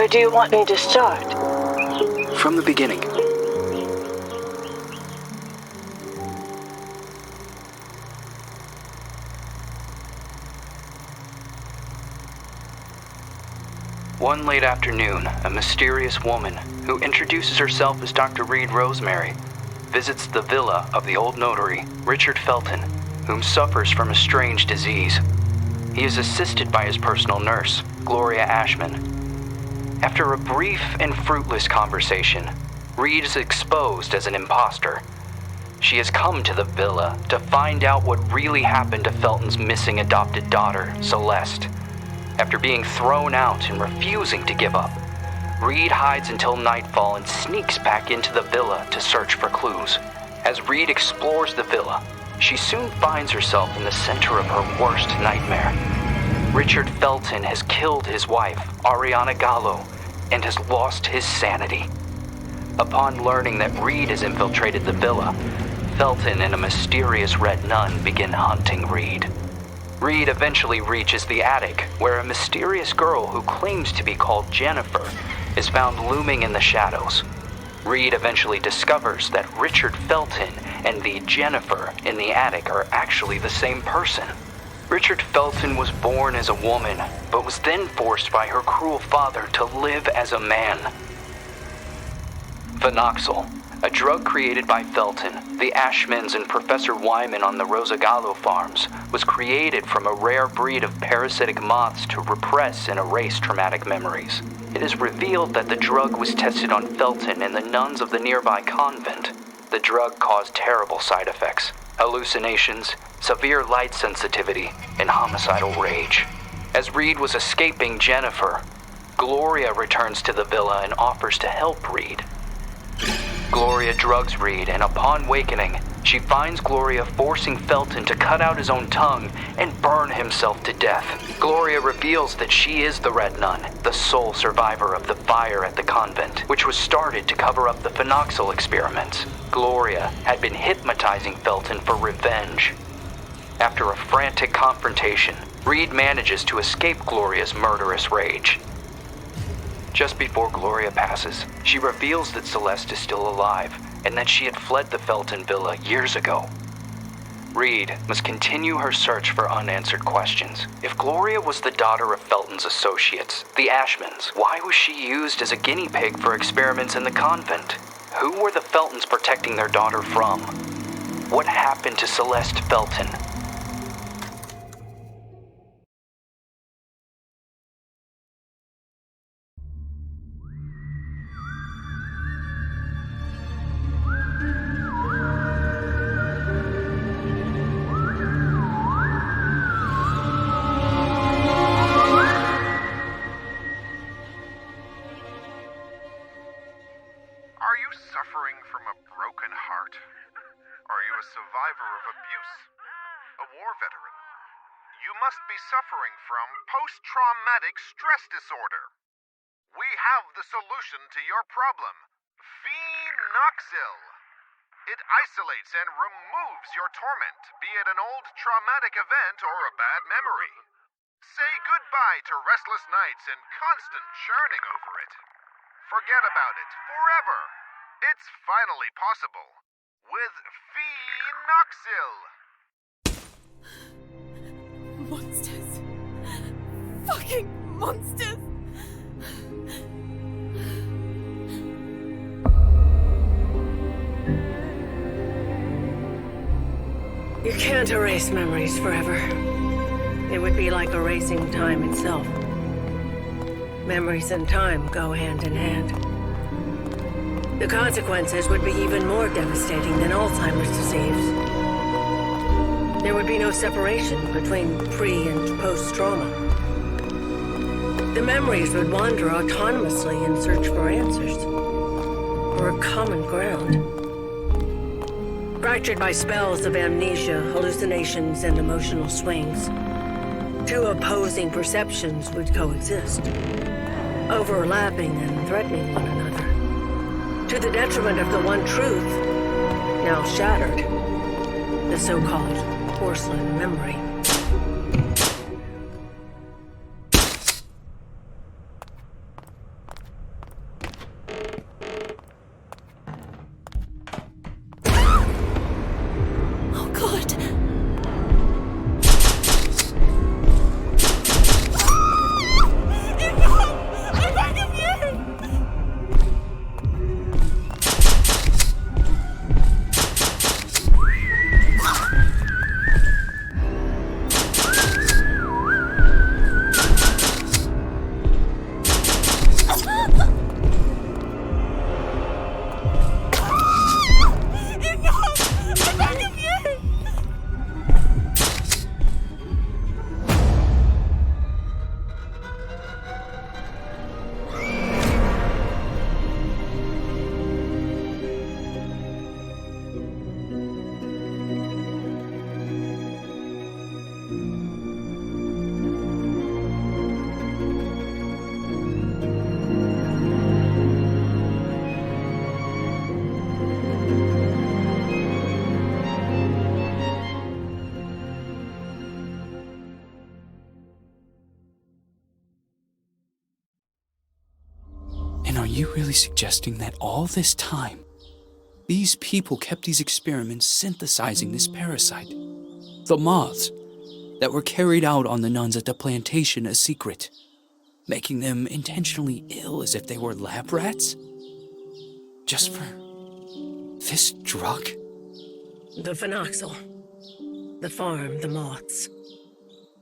Where do you want me to start? From the beginning. One late afternoon, a mysterious woman, who introduces herself as Dr. Reed Rosemary, visits the villa of the old notary, Richard Felton, whom suffers from a strange disease. He is assisted by his personal nurse, Gloria Ashmann. After a brief and fruitless conversation, Reed is exposed as an imposter. She has come to the villa to find out what really happened to Felton's missing adopted daughter, Celeste. After being thrown out and refusing to give up, Reed hides until nightfall and sneaks back into the villa to search for clues. As Reed explores the villa, she soon finds herself in the center of her worst nightmare. Richard Felton has killed his wife, Ariana Gallo, and has lost his sanity. Upon learning that Reed has infiltrated the villa, Felton and a mysterious red nun begin hunting Reed. Reed eventually reaches the attic, where a mysterious girl who claims to be called Jennifer is found looming in the shadows. Reed eventually discovers that Richard Felton and the Jennifer in the attic are actually the same person. Richard Felton was born as a woman, but was then forced by her cruel father to live as a man. Phenoxyl, a drug created by Felton, the Ashmanns, and Professor Wyman on the Rosagallo farms, was created from a rare breed of parasitic moths to repress and erase traumatic memories. It is revealed that the drug was tested on Felton and the nuns of the nearby convent. The drug caused terrible side effects: hallucinations, severe light sensitivity, and homicidal rage. As Reed was escaping Jennifer, Gloria returns to the villa and offers to help Reed. Gloria drugs Reed, and upon wakening, she finds Gloria forcing Felton to cut out his own tongue and burn himself to death. Gloria reveals that she is the Red Nun, the sole survivor of the fire at the convent, which was started to cover up the phenoxyl experiments. Gloria had been hypnotizing Felton for revenge. After a frantic confrontation, Reed manages to escape Gloria's murderous rage. Just before Gloria passes, she reveals that Celeste is still alive and that she had fled the Felton villa years ago. Reed must continue her search for unanswered questions. If Gloria was the daughter of Felton's associates, the Ashmanns, why was she used as a guinea pig for experiments in the convent? Who were the Feltons protecting their daughter from? What happened to Celeste Felton? Suffering from post-traumatic stress disorder. We have the solution to your problem. Phenoxyl. It isolates and removes your torment, be it an old traumatic event or a bad memory. Say goodbye to restless nights and constant churning over it. Forget about it forever. It's finally possible with Phenoxyl. Monsters. Fucking monsters! You can't erase memories forever. It would be like erasing time itself. Memories and time go hand in hand. The consequences would be even more devastating than Alzheimer's disease. There would be no separation between pre- and post-trauma. The memories would wander autonomously in search for answers, or a common ground. Fractured by spells of amnesia, hallucinations, and emotional swings, two opposing perceptions would coexist, overlapping and threatening one another, to the detriment of the one truth, now shattered, the so-called porcelain memory. you really suggesting that all this time, these people kept these experiments synthesizing this parasite? The moths that were carried out on the nuns at the plantation a secret, making them intentionally ill as if they were lab rats? Just for this drug? The phenoxyl. The farm, the moths.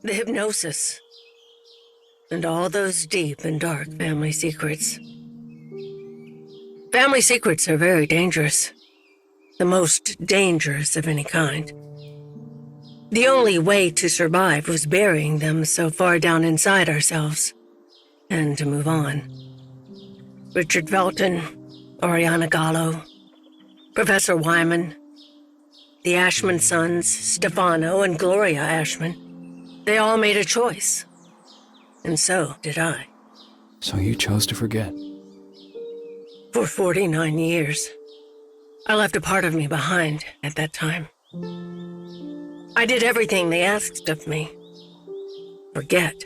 The hypnosis. And all those deep and dark family secrets. Family secrets are very dangerous. The most dangerous of any kind. The only way to survive was burying them so far down inside ourselves. And to move on. Richard Felton, Oriana Gallo, Professor Wyman, the Ashmann sons, Stefano and Gloria Ashmann, they all made a choice. And so did I. So you chose to forget? For 49 years. I left a part of me behind at that time. I did everything they asked of me. Forget.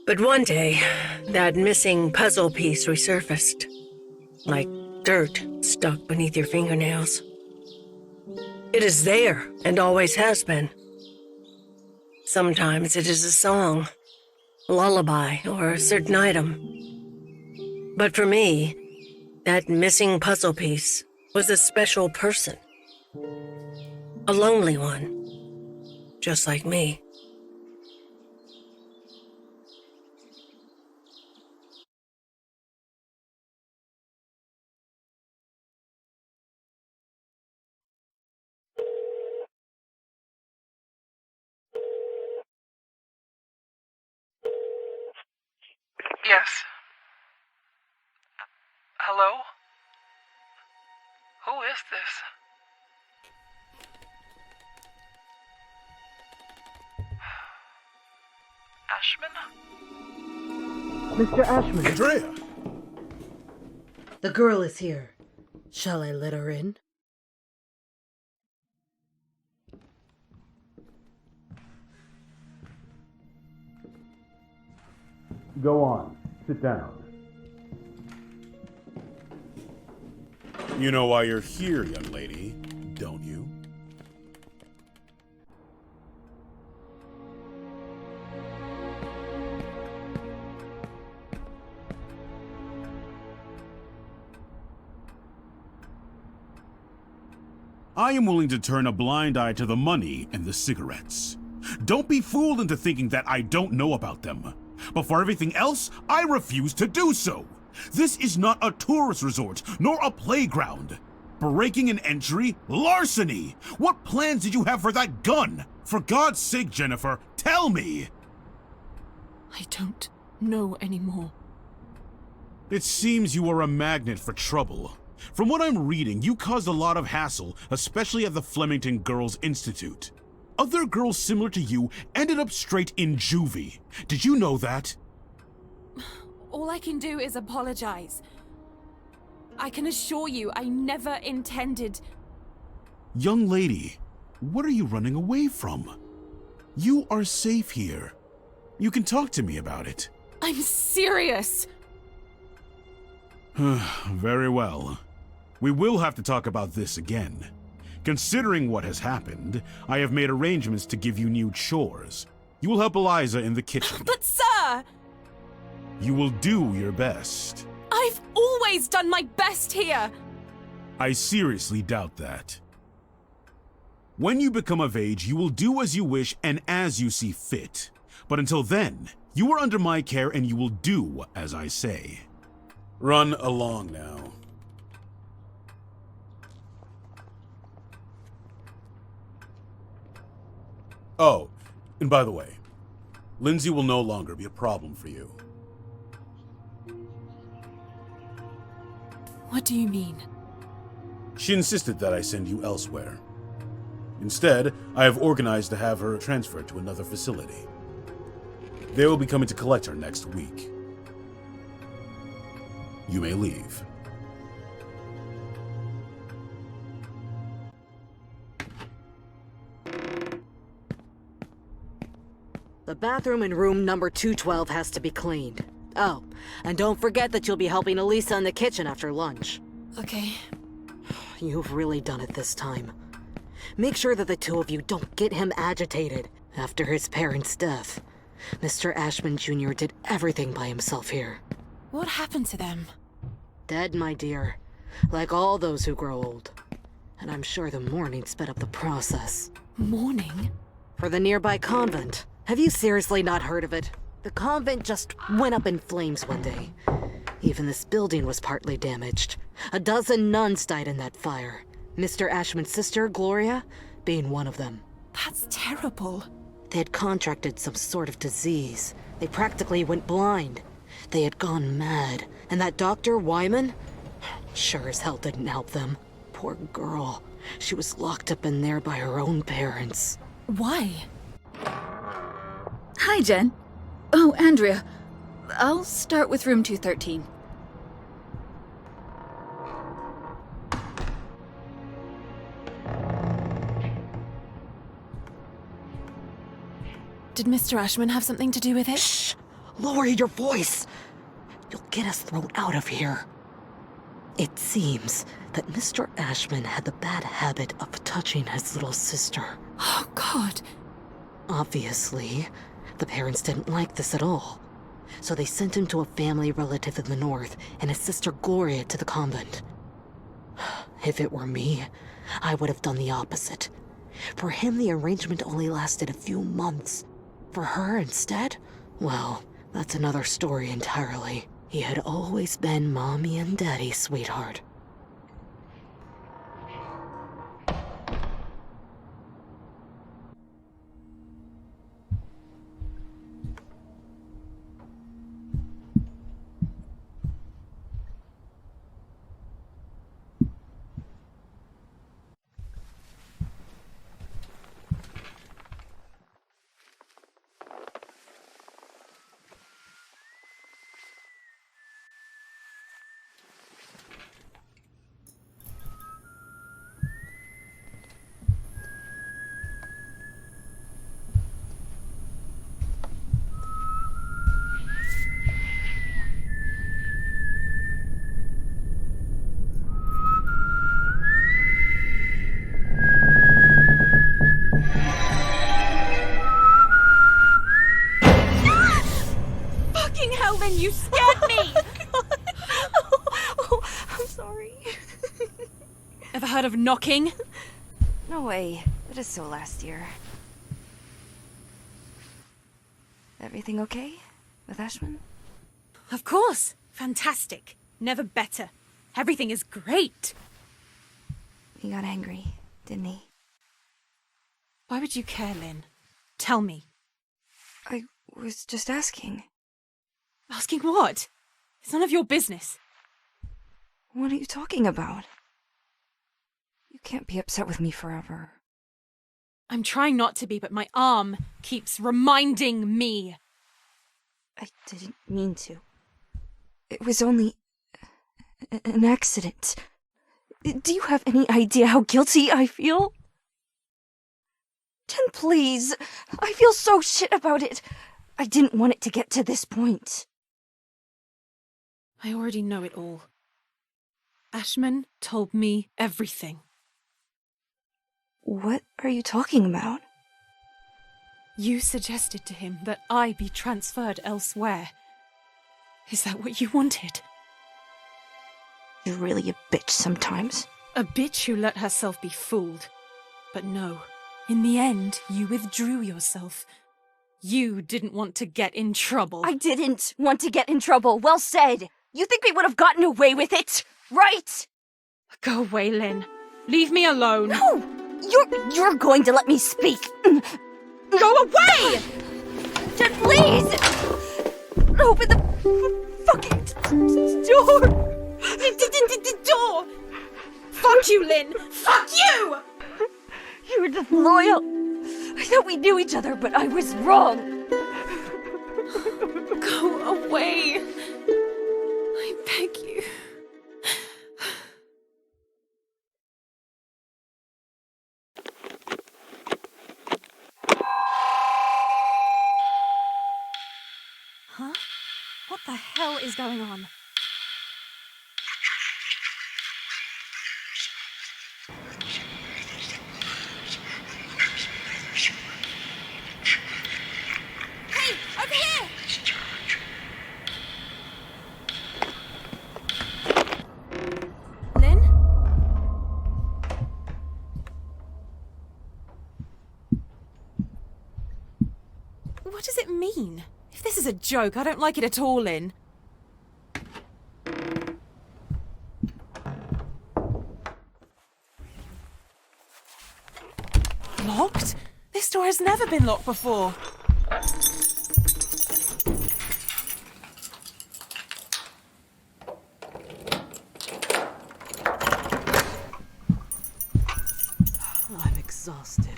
But one day, that missing puzzle piece resurfaced. Like dirt stuck beneath your fingernails. It is there, and always has been. Sometimes it is a song, a lullaby, or a certain item. But for me, that missing puzzle piece was a special person. A lonely one, just like me. Yes. Hello? Who is this? Ashmann? Mr. Ashmann, Andrea! the girl is here. Shall I let her in? Go on. Sit down. You know why you're here, young lady, don't you? I am willing to turn a blind eye to the money and the cigarettes. Don't be fooled into thinking that I don't know about them. But for everything else, I refuse to do so. This is not a tourist resort, nor a playground. Breaking an entry? Larceny! What plans did you have for that gun? For God's sake, Jennifer, tell me! I don't know anymore. It seems you are a magnet for trouble. From what I'm reading, you caused a lot of hassle, especially at the Flemington Girls Institute. Other girls similar to you ended up straight in juvie. Did you know that? All I can do is apologize. I can assure you I never intended... Young lady, what are you running away from? You are safe here. You can talk to me about it. I'm serious! Very well. We will have to talk about this again. Considering what has happened, I have made arrangements to give you new chores. You will help Eliza in the kitchen. But sir! You will do your best. I've always done my best here! I seriously doubt that. When you become of age, you will do as you wish and as you see fit. But until then, you are under my care and you will do as I say. Run along now. Oh, and by the way, Lindsay will no longer be a problem for you. What do you mean? She insisted that I send you elsewhere. Instead, I have organized to have her transferred to another facility. They will be coming to collect her next week. You may leave. The bathroom in room number 212 has to be cleaned. Oh, and don't forget that you'll be helping Elisa in the kitchen after lunch. Okay. You've really done it this time. Make sure that the two of you don't get him agitated after his parents' death. Mr. Ashmann Jr. did everything by himself here. What happened to them? Dead, my dear. Like all those who grow old. And I'm sure the mourning sped up the process. Mourning? For the nearby convent. Have you seriously not heard of it? The convent just went up in flames one day. Even this building was partly damaged. 12 nuns died in that fire. Mr. Ashmann's sister, Gloria, being one of them. That's terrible. They had contracted some sort of disease. They practically went blind. They had gone mad. And that Dr. Wyman? Sure as hell didn't help them. Poor girl. She was locked up in there by her own parents. Why? Hi, Jen. Oh, Andrea. I'll start with room 213. Did Mr. Ashmann have something to do with it? Shh! Lower your voice! You'll get us thrown out of here. It seems that Mr. Ashmann had the bad habit of touching his little sister. Oh, God. Obviously, the parents didn't like this at all. So they sent him to a family relative in the north and his sister Gloria to the convent. If it were me, I would have done the opposite. For him, the arrangement only lasted a few months. For her, instead, well, that's another story entirely. He had always been Mommy and Daddy's sweetheart. Lynn, you scared me! I'm sorry. Ever heard of knocking? No way. It is so last year. Everything okay with Ashmann? Of course. Fantastic. Never better. Everything is great. He got angry, didn't he? Why would you care, Lynn? Tell me. I was just asking. Asking what? It's none of your business. What are you talking about? You can't be upset with me forever. I'm trying not to be, but my arm keeps reminding me. I didn't mean to. It was only an accident. Do you have any idea how guilty I feel? Jen, please. I feel so shit about it. I didn't want it to get to this point. I already know it all. Ashmann told me everything. What are you talking about? You suggested to him that I be transferred elsewhere. Is that what you wanted? You're really a bitch sometimes. A bitch who let herself be fooled. But no, in the end, you withdrew yourself. You didn't want to get in trouble. I didn't want to get in trouble. Well said. You think we would have gotten away with it, right? Go away, Lynn. Leave me alone. No! You're going to let me speak. Go away! Jen, please! Open the fucking door! The door! Fuck you, Lynn! Fuck you! You were just loyal. I thought we knew each other, but I was wrong. Go away. I beg you. Huh? What What the hell is going on? Hey, over here! Lynn? What does it mean? If this is a joke, I don't like it at all, Lynn. Locked? This door has never been locked before. I'm exhausted.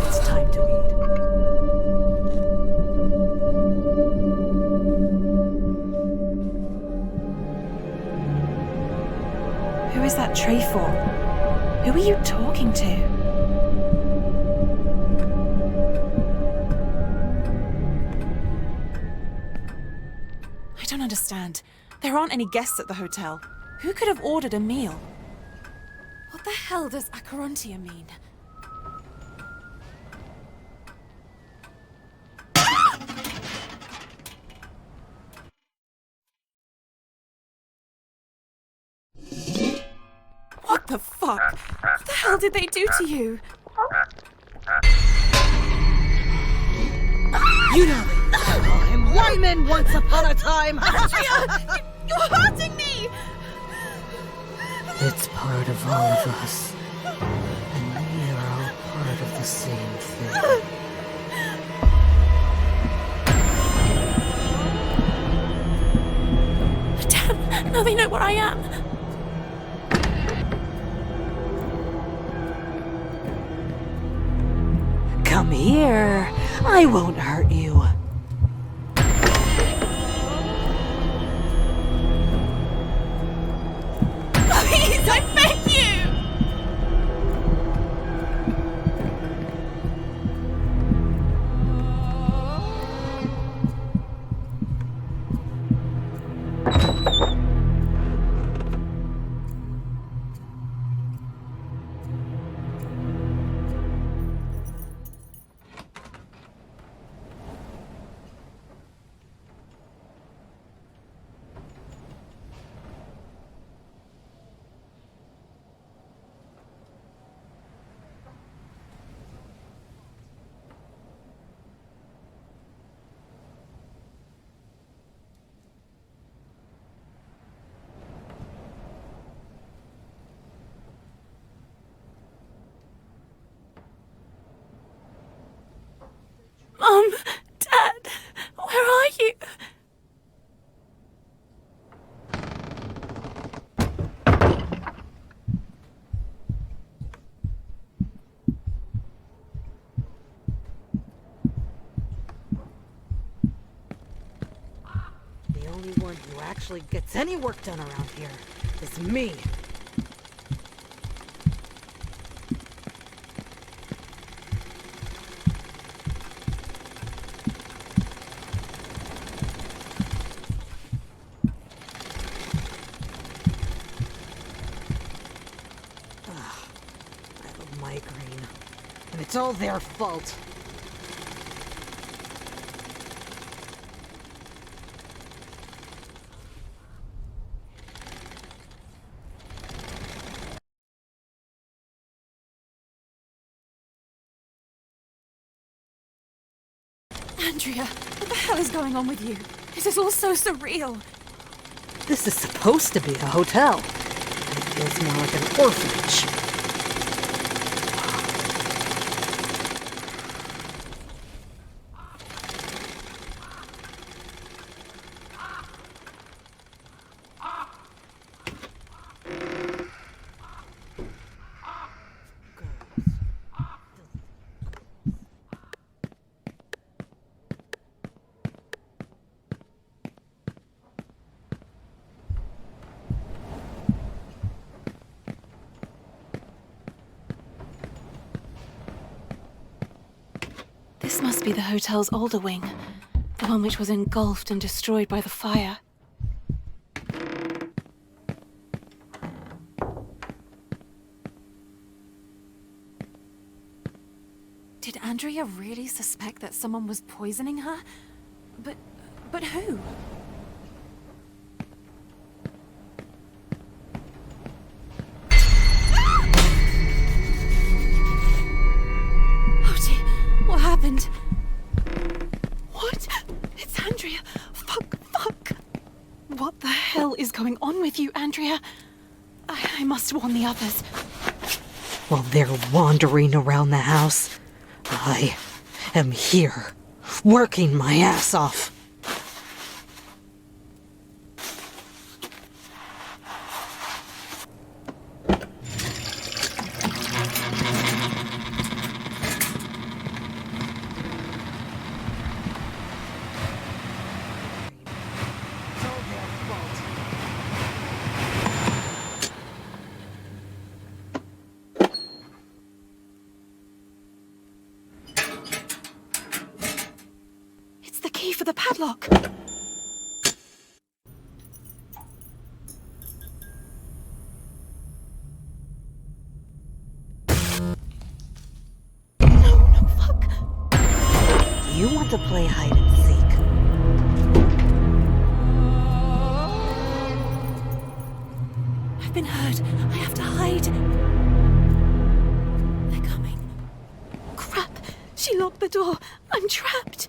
It's time to eat. Who is that tray for? Who are you talking to? I don't understand. There aren't any guests at the hotel. Who could have ordered a meal? What the hell does Acherontia mean? What the fuck? What the hell did they do to you? You know me. I'm Wyman once upon a time. Andrea! You're hurting me! It's part of all of us. And we are all part of the same thing. Damn, now they know where I am. Come here. I won't hurt you. Please, I beg you! Mom, Dad, where are you? The only one who actually gets any work done around here is me. I have a migraine, and it's all their fault. Andrea, what the hell is going on with you? This is all so surreal. This is supposed to be a hotel. It feels more like an orphanage. be the hotel's older wing, the one which was engulfed and destroyed by the fire. Did Andrea really suspect that someone was poisoning her? But who? What happened? What? It's Andrea. Fuck. What the hell is going on with you, Andrea? I must warn the others. While they're wandering around the house, I am here, working my ass off. For the padlock. No, fuck. You want to play hide and seek? I've been heard. I have to hide. They're coming. Crap. She locked the door. I'm trapped.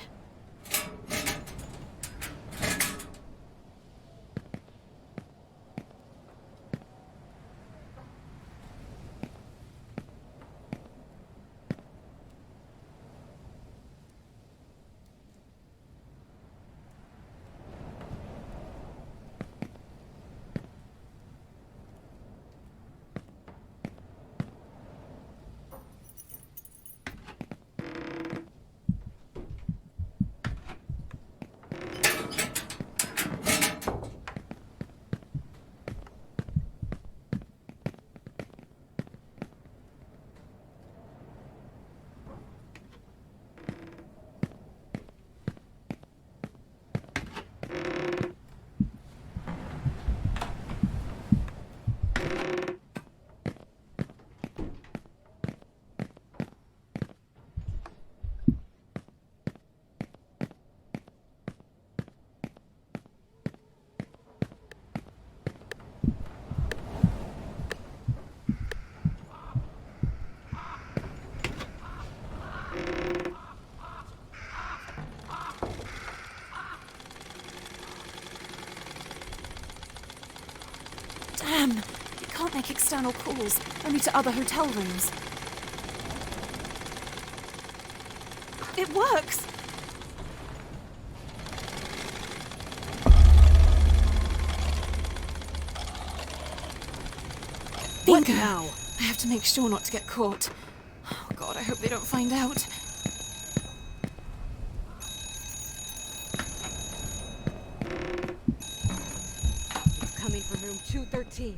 Damn! It can't make external calls, only to other hotel rooms. It works! What Bingo! now? I have to make sure not to get caught. Oh god, I hope they don't find out. He's coming from room 213.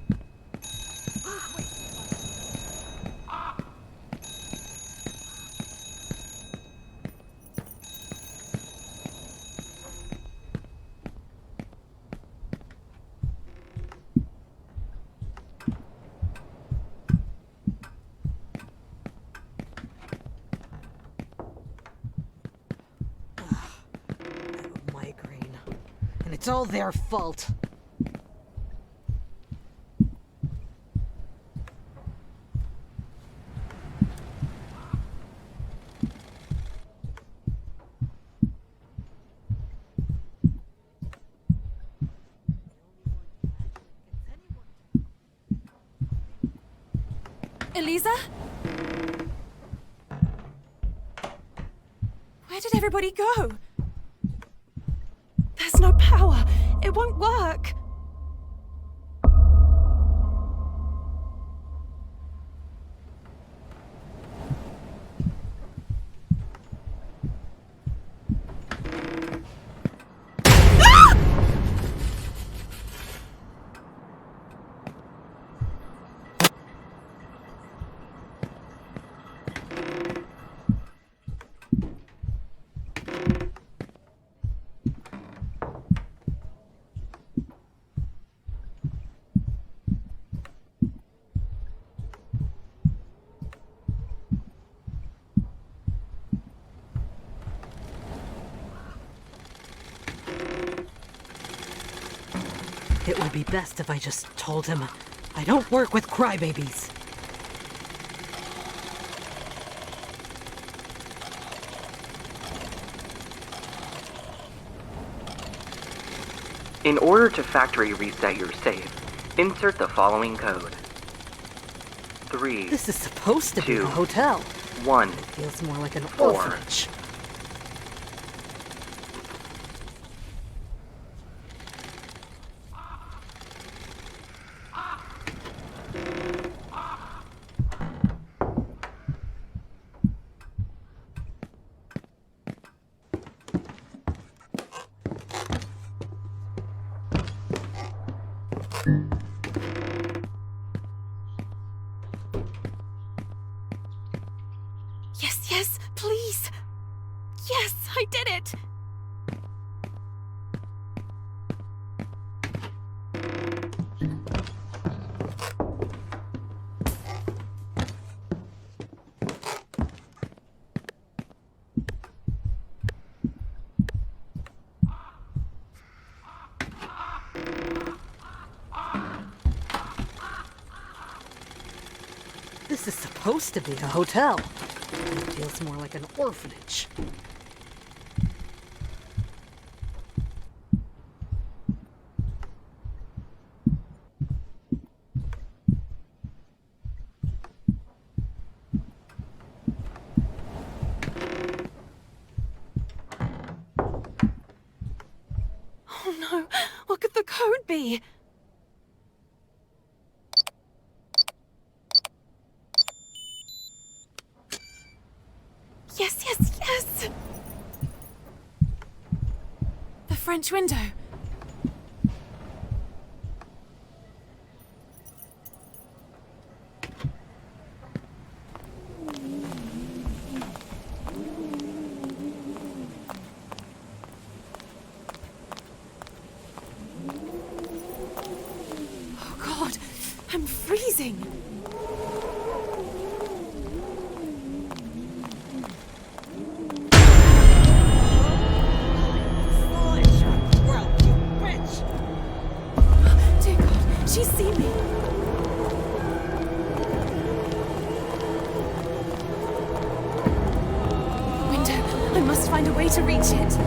Migraine. And it's all their fault. Eliza? Where did everybody go? There's no power. It won't work. It would be best if I just told him I don't work with crybabies. In order to factory reset your safe, insert the following code. 3. This is supposed to be a 2, hotel. 1. It feels more like an 4. orphanage. Yes, please. Yes, I did it. This is supposed to be a hotel. It feels more like an orphanage. Oh no, what could the code be? Yes! The French window. Oh God, I'm freezing. She's seen me. Window. I must find a way to reach it.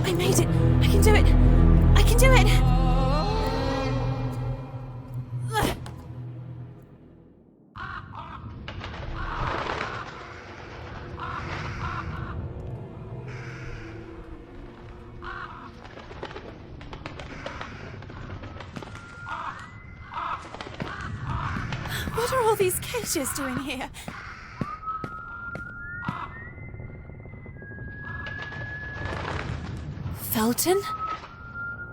I made it. I can do it. I can do it. What are all these cages doing here? Felton?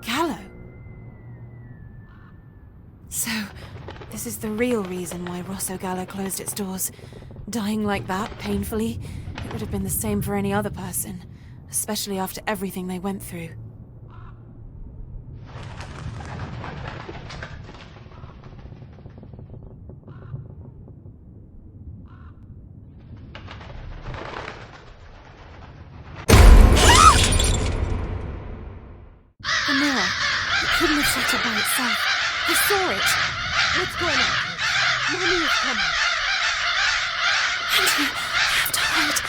Gallo? So, this is the real reason why Rosso Gallo closed its doors. Dying like that, painfully, it would have been the same for any other person, especially after everything they went through. The mirror. It couldn't have shattered by itself. I saw it. What's going on? Mommy is coming. Andrea, I have to hide.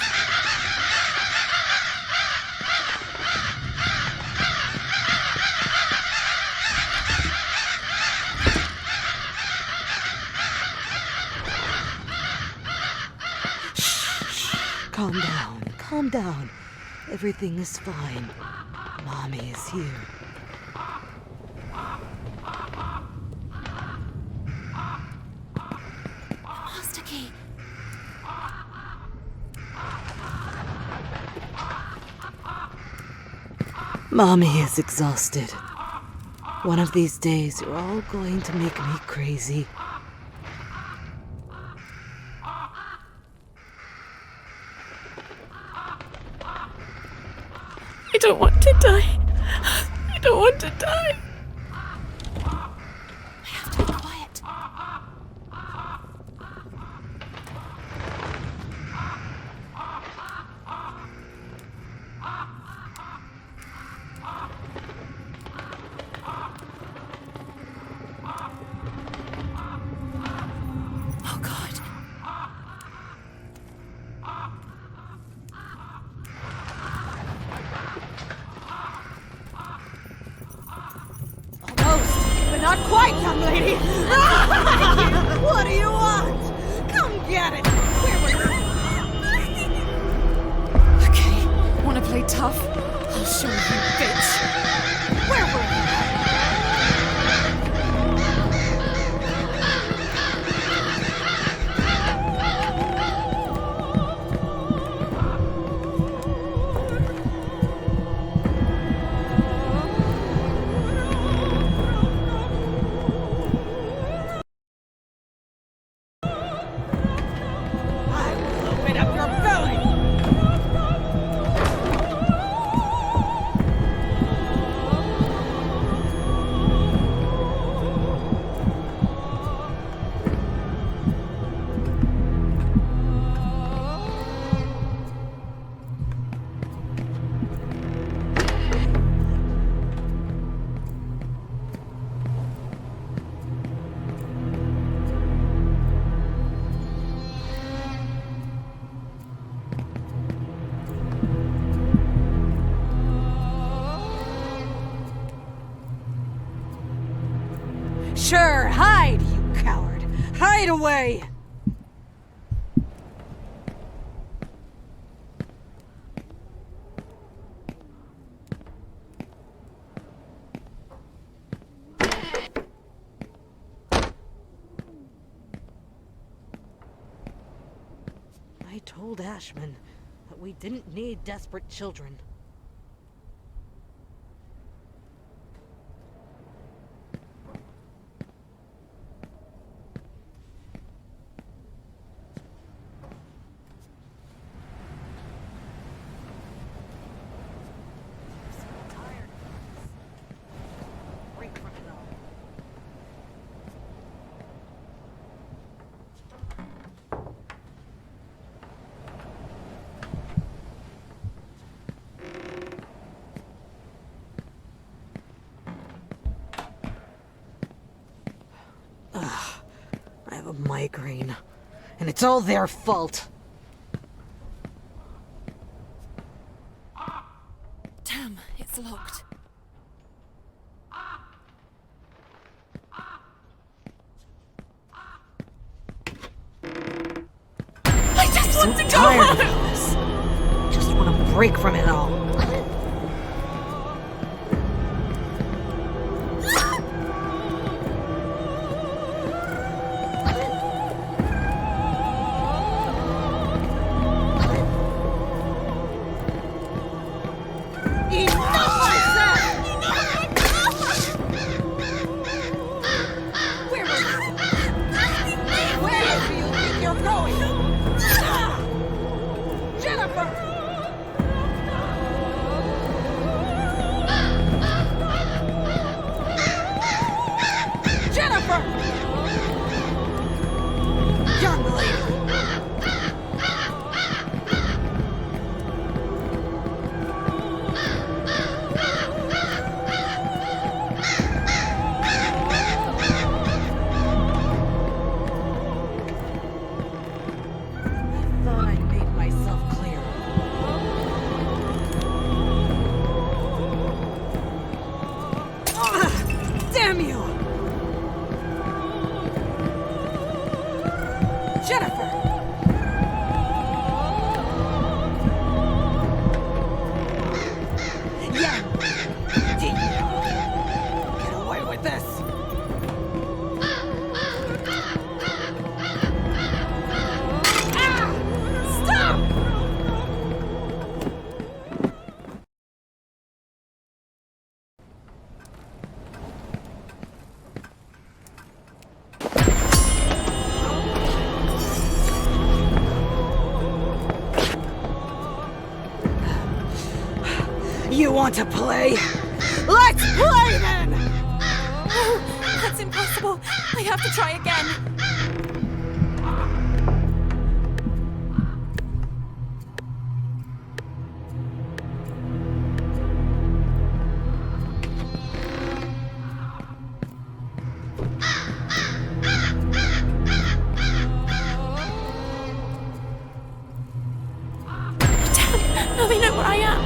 Calm down. Everything is fine. Mommy is here. The master key. Mommy is exhausted. One of these days, you're all going to make me crazy. I don't want to die. I don't want to die. I have to be quiet. quiet, young lady! What do you want? Come get it! Where was it? Okay, wanna play tough? I'll show you, bitch! Where were you? Sure, hide, you coward! Hide away! I told Ashmann that we didn't need desperate children. I have a migraine, and it's all their fault. Damn, it's locked. I just want to go tired home! of this. I just want to break from it all. You want to play? Let's play then! Oh, that's impossible. I have to try again. Damn, now they know where I am.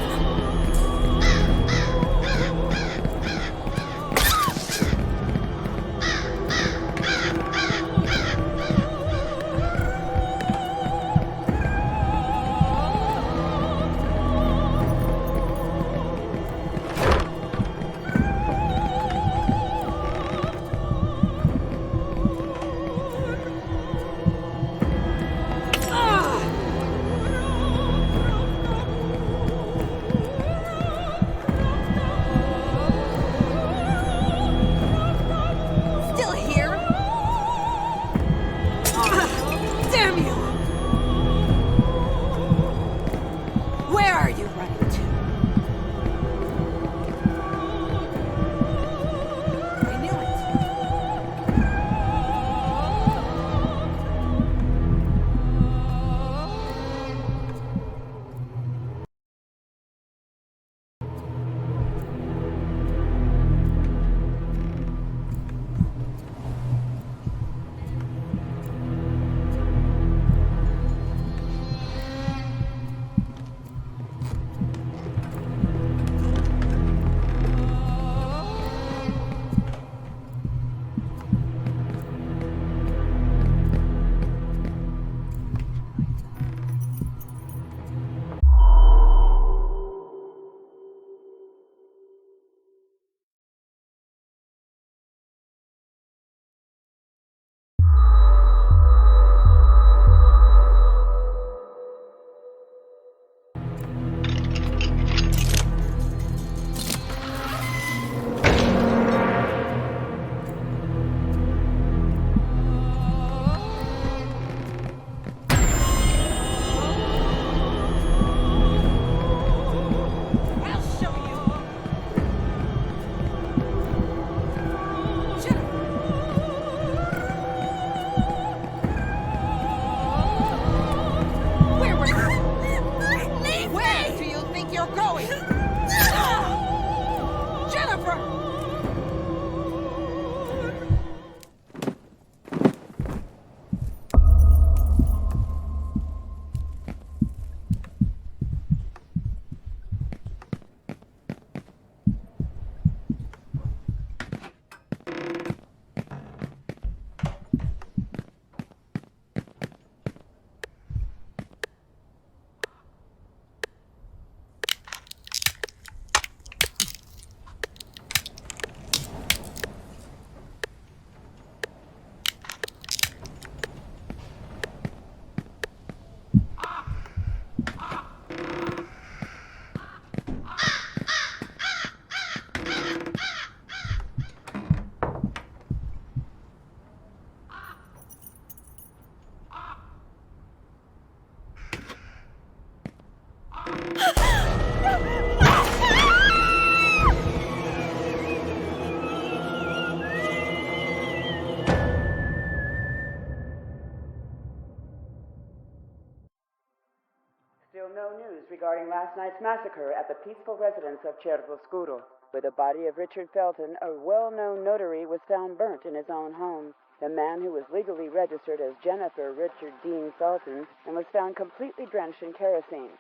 still no news regarding last night's massacre at the peaceful residence of Cervoscuro, where the body of Richard Felton, a well-known notary, was found burnt in his own home. The man who was legally registered as Jennifer Richard Dean Felton and was found completely drenched in kerosene.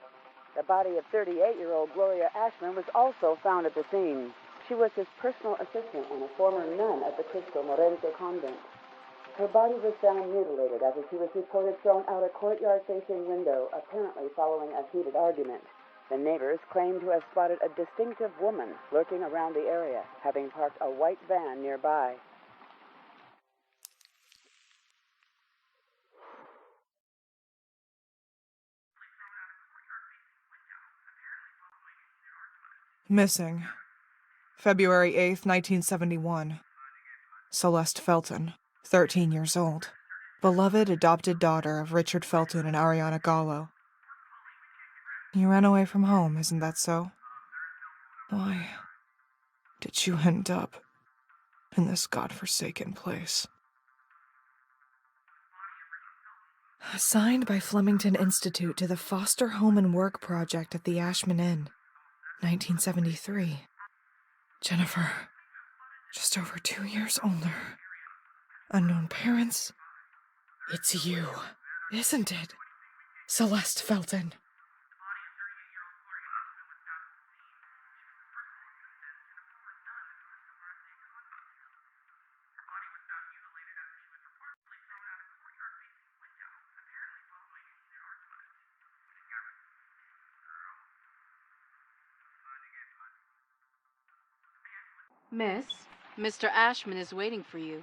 The body of 38-year-old Gloria Ashmann was also found at the scene. She was his personal assistant and a former nun at the Cristo Morente convent. Her body was found mutilated after she was reported thrown out a courtyard-facing window, apparently following a heated argument. The neighbors claimed to have spotted a distinctive woman lurking around the area, having parked a white van nearby. Missing. February 8th, 1971. Celeste Felton, 13 years old. Beloved adopted daughter of Richard Felton and Ariana Gallo. You ran away from home, isn't that so? Why did you end up in this godforsaken place? Assigned by Flemington Institute to the Foster Home and Work Project at the Ashmann Inn, 1973. Jennifer, just over 2 years older. Unknown parents. It's you, isn't it? Celeste Felton. Miss, Mr. Ashmann is waiting for you.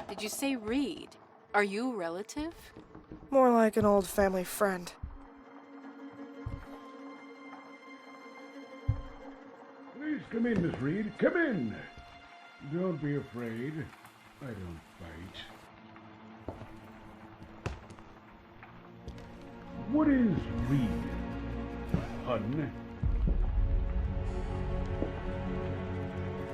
Did you say Reed? Are you a relative? More like an old family friend. Please come in, Miss Reed. Come in. Don't be afraid. I don't bite. What is Reed? A pun?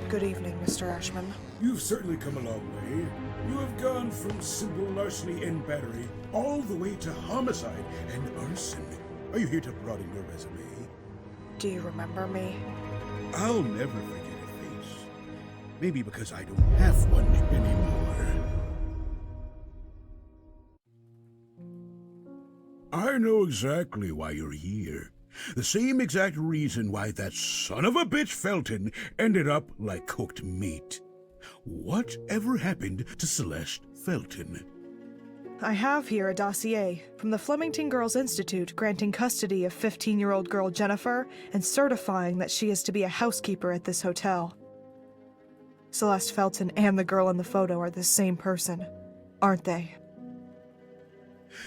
Good evening, Mr. Ashmann. You've certainly come a long way. You have gone from simple larceny and battery all the way to homicide and arson. Are you here to broaden your resume? Do you remember me? I'll never forget a face. Maybe because I don't have one anymore. I know exactly why you're here. The same exact reason why that son of a bitch Felton ended up like cooked meat. Whatever happened to Celeste Felton? I have here a dossier from the Flemington Girls Institute granting custody of 15-year-old girl Jennifer and certifying that she is to be a housekeeper at this hotel. Celeste Felton and the girl in the photo are the same person, aren't they?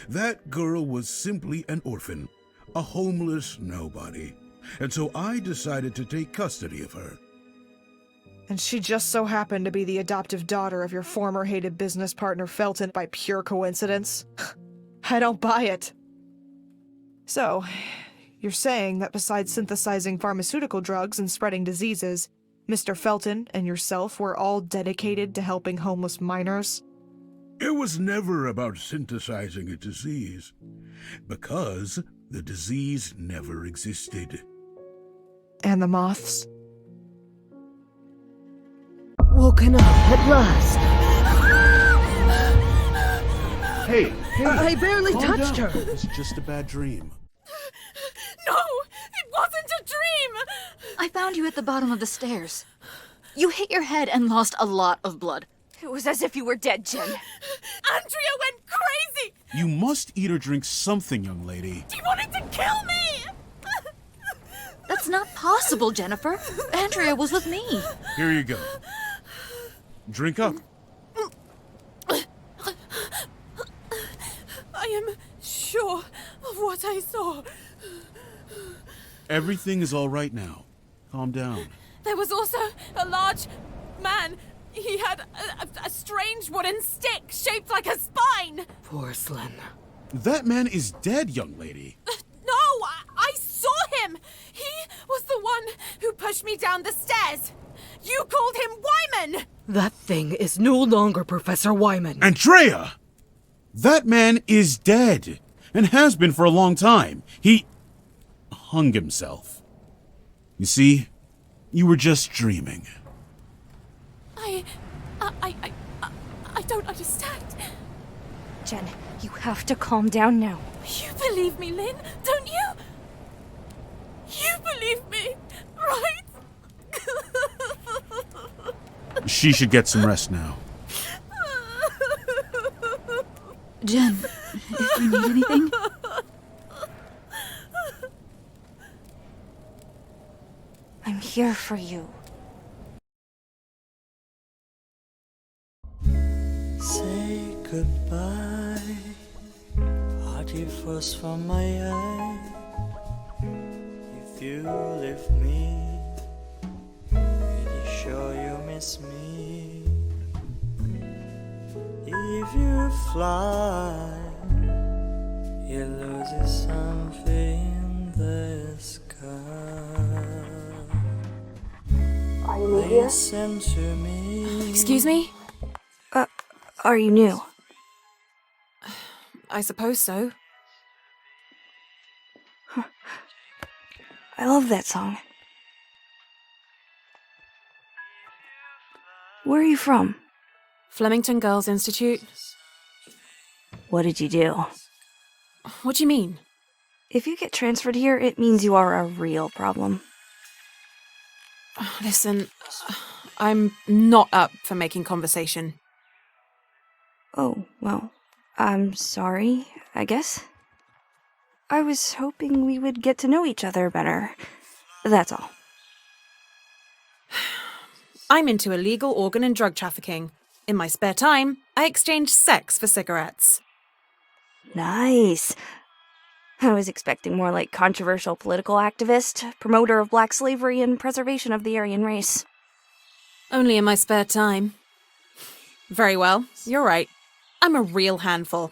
That girl was simply an orphan, a homeless nobody, and so I decided to take custody of her. And she just so happened to be the adoptive daughter of your former hated business partner Felton by pure coincidence? I don't buy it. So, you're saying that besides synthesizing pharmaceutical drugs and spreading diseases, Mr. Felton and yourself were all dedicated to helping homeless minors? It was never about synthesizing a disease, because the disease never existed. And the moths? Woken up at last. Hey! I barely touched down. her. It's just a bad dream. No! It wasn't a dream! I found you at the bottom of the stairs. You hit your head and lost a lot of blood. It was as if you were dead, Jen. Andrea went crazy! You must eat or drink something, young lady. She wanted to kill me! That's not possible, Jennifer. Andrea was with me. Here you go. Drink up. I am sure of what I saw. Everything is all right now. Calm down. There was also a large man. He had a strange wooden stick shaped like a spine. Porcelain. That man is dead, young lady. No, I saw him. He was the one who pushed me down the stairs. You called him Wyman. That thing is no longer Professor Wyman. Andrea! That man is dead. and has been for a long time. He hung himself. You see, you were just dreaming. I don't understand. Jen, you have to calm down now. You believe me, Lynn, don't you? You believe me, right? She should get some rest now. Jen, if you need anything... I'm here for you. Say goodbye. Party frost from my eye. If you leave me, pretty sure you miss me. If you fly, you lose something in the sky. Are you new here? Listen to me. Excuse me? Are you new? I suppose so. I love that song. Where are you from? Flemington Girls Institute. What did you do? What do you mean? If you get transferred here, it means you are a real problem. Listen, I'm not up for making conversation. Oh, well, I'm sorry, I guess. I was hoping we would get to know each other better. That's all. I'm into illegal organ and drug trafficking. In my spare time, I exchange sex for cigarettes. Nice. I was expecting more like controversial political activist, promoter of black slavery and preservation of the Aryan race. Only in my spare time. Very well, you're right. I'm a real handful.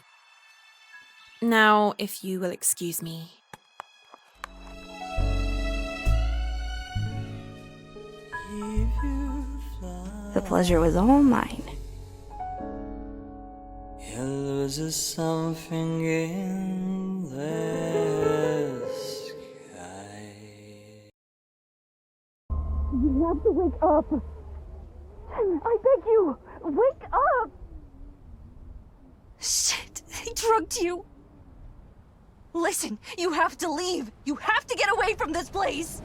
Now, if you will excuse me. The pleasure was all mine. You lose something in the sky. You have to wake up. I beg you, wake up. Shit, they drugged you. Listen, you have to leave. You have to get away from this place.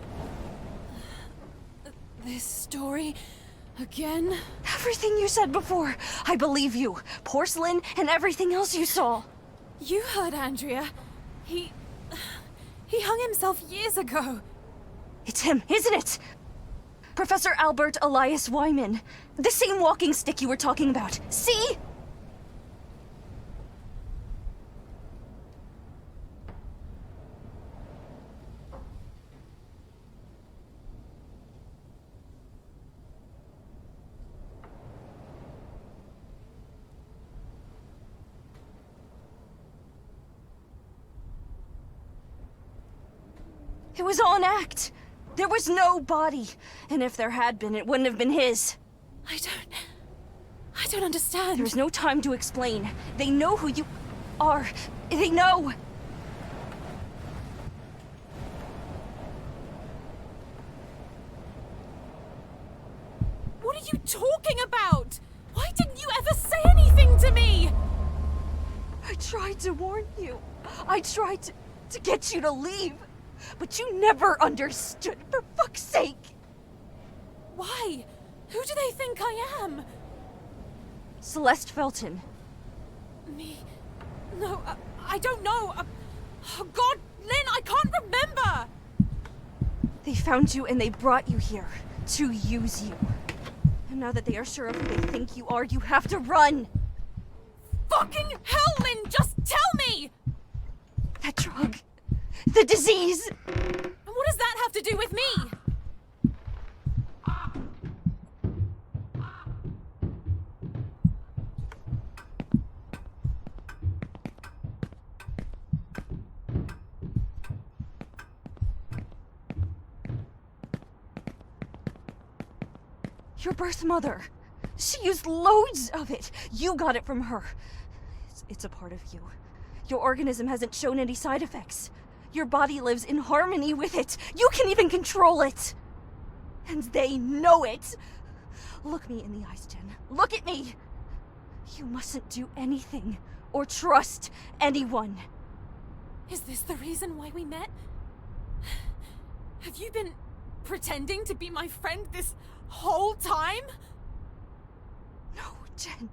This story again? Everything you said before. I believe you. Porcelain and everything else you saw. You heard Andrea. He hung himself years ago. It's him, isn't it? Professor Albert Elias Wyman. The same walking stick you were talking about. See? It was all an act. There was no body. And if there had been, it wouldn't have been his. I don't understand. There's no time to explain. They know who you are. They know. What are you talking about? Why didn't you ever say anything to me? I tried to warn you. I tried to get you to leave. But you never understood, for fuck's sake! Why? Who do they think I am? Celeste Felton. Me? No, I don't know. Oh God, Lynn, I can't remember! They found you and they brought you here to use you. And now that they are sure of who they think you are, you have to run! Fucking hell, Lynn, just tell me! That drug. The disease! And what does that have to do with me? Your birth mother. She used loads of it. You got it from her. It's a part of you. Your organism hasn't shown any side effects. Your body lives in harmony with it. You can even control it. And they know it. Look me in the eyes, Jen. Look at me. You mustn't do anything or trust anyone. Is this the reason why we met? Have you been pretending to be my friend this whole time? No, Jen.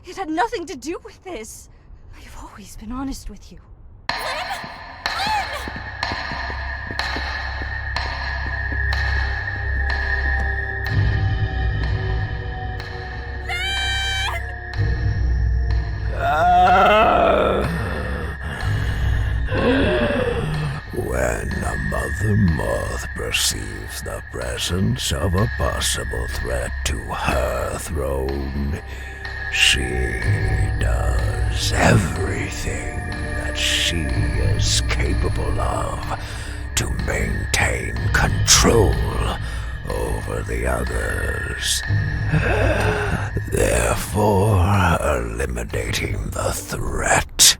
It had nothing to do with this. I've always been honest with you. When a mother moth perceives the presence of a possible threat to her throne, she does everything that she is capable of to maintain control over the others, therefore eliminating the threat.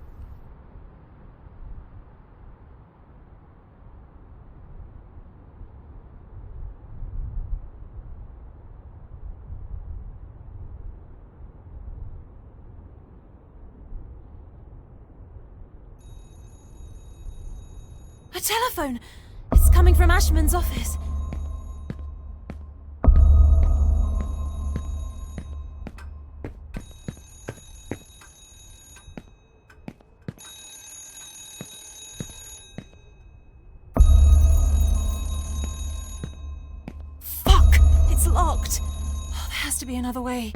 A telephone! It's coming from Ashmann's office. Fuck! It's locked! Oh, there has to be another way.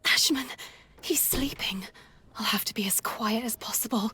Ashmann, he's sleeping. I'll have to be as quiet as possible.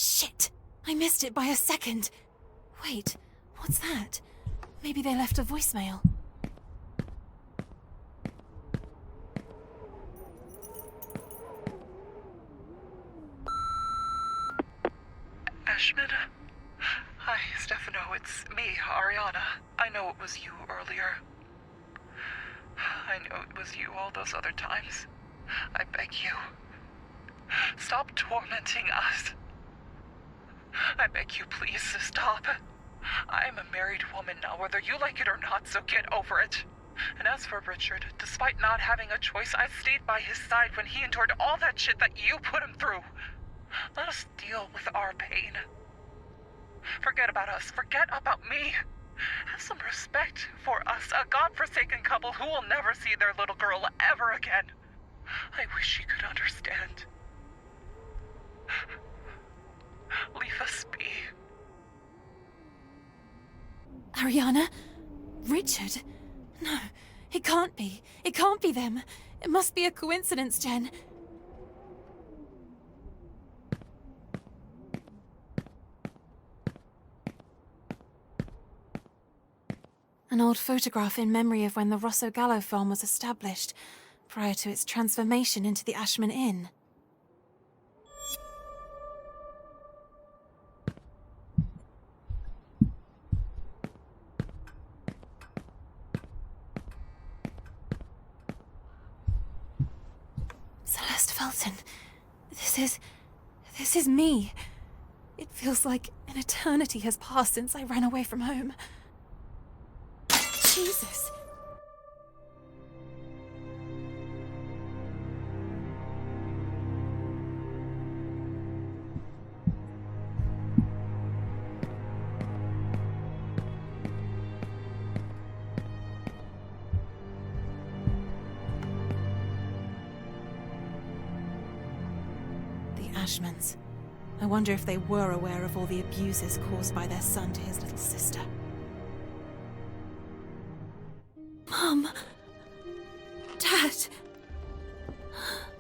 Shit! I missed it by a second. Wait, what's that? Maybe they left a voicemail. Ashmann? Hi, Stefano. It's me, Ariana. I know it was you earlier. I know it was you all those other times. I beg you. Stop tormenting us. I beg you, please, stop. I'm a married woman now, whether you like it or not, so get over it. And as for Richard, despite not having a choice, I stayed by his side when he endured all that shit that you put him through. Let us deal with our pain. Forget about us. Forget about me. Have some respect for us, a godforsaken couple who will never see their little girl ever again. I wish you could understand. Leave us be. Ariana? Richard? No, it can't be. It can't be them. It must be a coincidence, Jen. An old photograph in memory of when the Rosso Gallo farm was established, prior to its transformation into the Ashmann Inn. Celeste Felton. This is me. It feels like an eternity has passed since I ran away from home. Jesus. The Ashmanns. I wonder if they were aware of all the abuses caused by their son to his little sister. Mom! Dad!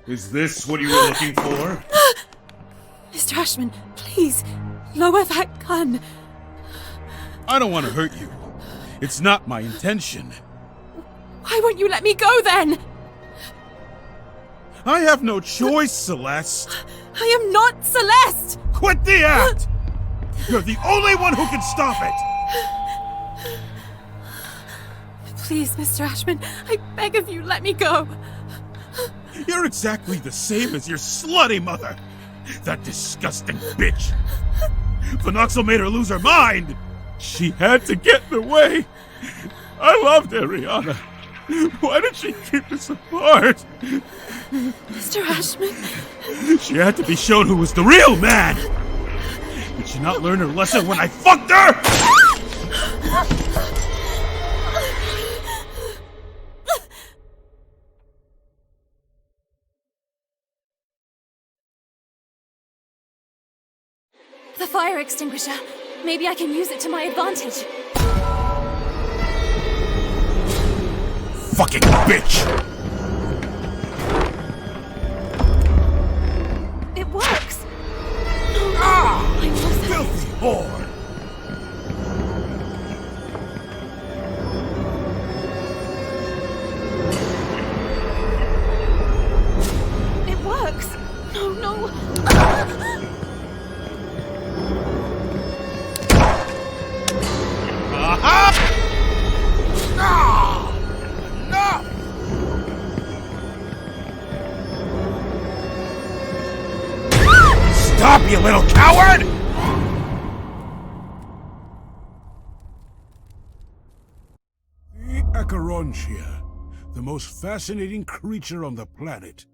Is this what you were looking for? Mr. Ashmann, please, lower that gun. I don't want to hurt you. It's not my intention. Why won't you let me go then? I have no choice, Celeste. I am not Celeste! Quit the act! You're the only one who can stop it! Please, Mr. Ashmann, I beg of you, let me go. You're exactly the same as your slutty mother. That disgusting bitch. Phenoxyl made her lose her mind. She had to get in the way. I loved Ariana. Why did she keep us apart? Mr. Ashmann. She had to be shown who was the real man. Did she not learn her lesson when I fucked her? The fire extinguisher. Maybe I can use it to my advantage. Fucking bitch! It works! Ah! Filthy whore! It works! No. Stop, you little coward! The Acherontia, the most fascinating creature on the planet.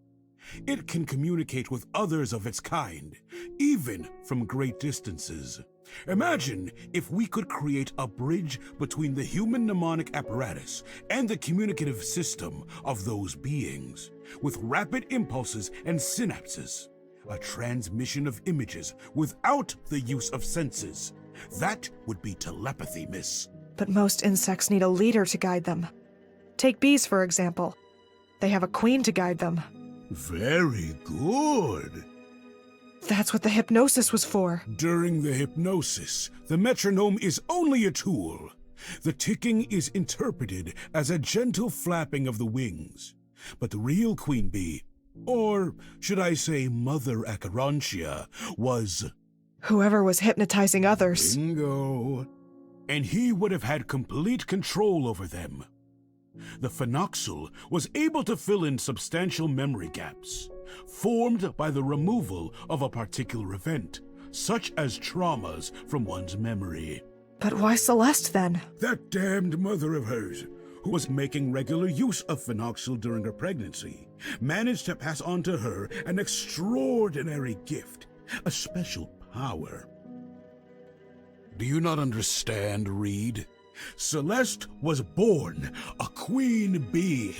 It can communicate with others of its kind, even from great distances. Imagine if we could create a bridge between the human mnemonic apparatus and the communicative system of those beings, with rapid impulses and synapses. A transmission of images without the use of senses. That would be telepathy, miss. But most insects need a leader to guide them. Take bees, for example. They have a queen to guide them. Very good. That's what the hypnosis was for. During the hypnosis, the metronome is only a tool. The ticking is interpreted as a gentle flapping of the wings. But the real queen bee, or should I say Mother Acherontia, was... Whoever was hypnotizing others. Bingo. And he would have had complete control over them. The phenoxyl was able to fill in substantial memory gaps, formed by the removal of a particular event, such as traumas from one's memory. But why Celeste, then? That damned mother of hers, who was making regular use of phenoxyl during her pregnancy, managed to pass on to her an extraordinary gift, a special power. Do you not understand, Reed? Celeste was born a queen bee.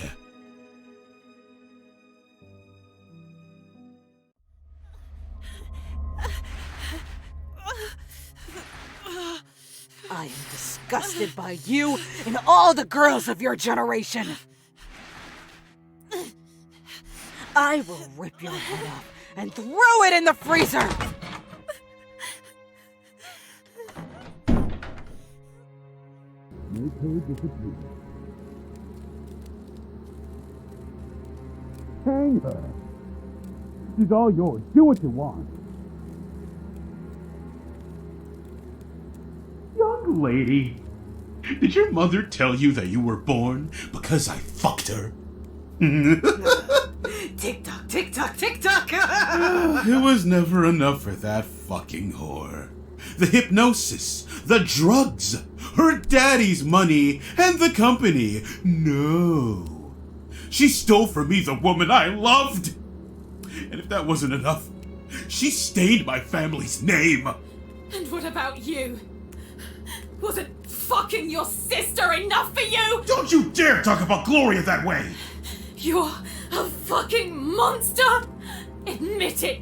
I am disgusted by you and all the girls of your generation. I will rip your head off and throw it in the freezer. Hang her. She's all yours. Do what you want. Young lady, did your mother tell you that you were born because I fucked her? Tick-tock, tick-tock, tick-tock! It was never enough for that fucking whore. The hypnosis, the drugs, her daddy's money, and the company. No. She stole from me the woman I loved. And if that wasn't enough, she stained my family's name. And what about you? Wasn't fucking your sister enough for you? Don't you dare talk about Gloria that way! You're a fucking monster! Admit it!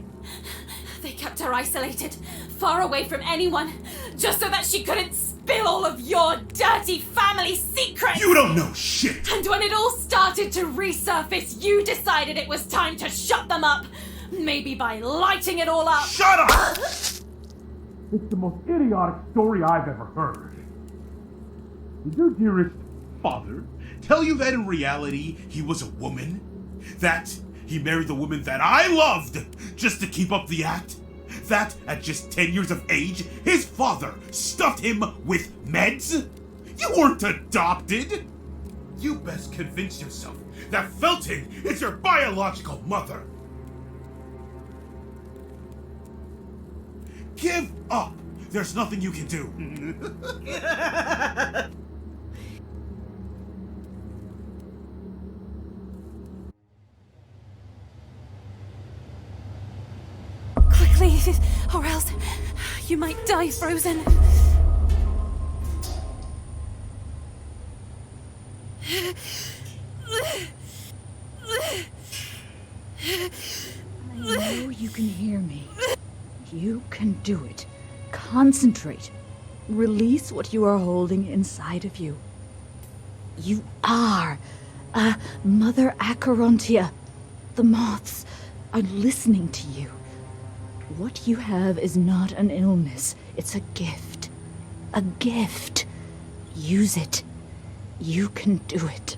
They kept her isolated, far away from anyone, just so that she couldn't spill all of your dirty family secrets! You don't know shit! And when it all started to resurface, you decided it was time to shut them up! Maybe by lighting it all up! Shut up! It's the most idiotic story I've ever heard. Did your dearest father tell you that in reality he was a woman? That he married the woman that I loved just to keep up the act? That at just 10 years of age, his father stuffed him with meds? You weren't adopted! You best convince yourself that Felton is your biological mother. Give up! There's nothing you can do. Quickly, or else you might die frozen. I know you can hear me. You can do it. Concentrate. Release what you are holding inside of you. You are a Mother Acherontia. The moths are listening to you. What you have is not an illness. It's a gift. A gift. Use it. You can do it.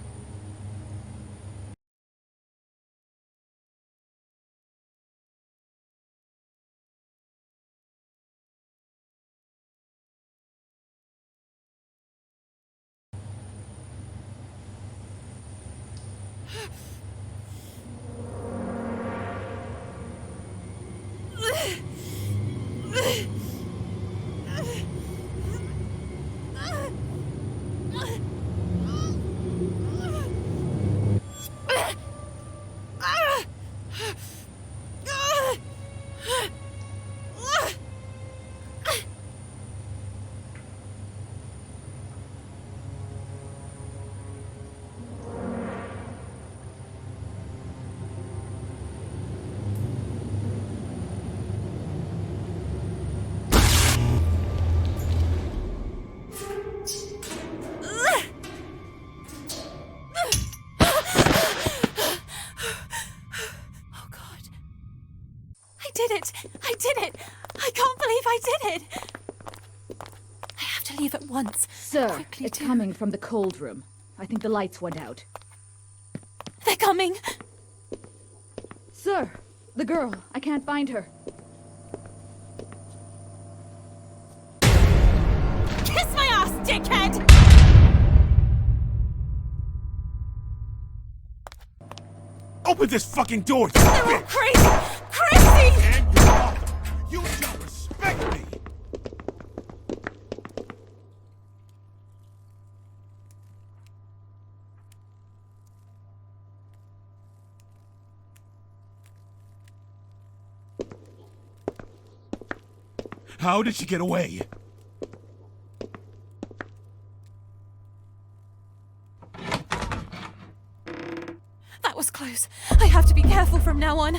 did it! I did it! I can't believe I did it! I have to leave at once. Sir, Quickly, it's too. coming from the cold room. I think the lights went out. They're coming! Sir, the girl. I can't find her. Kiss my ass, dickhead! Open this fucking door, you They're all bitch! crazy! Crazy! And your mother! You shall respect me! How did she get away? That was close. I have to be careful from now on.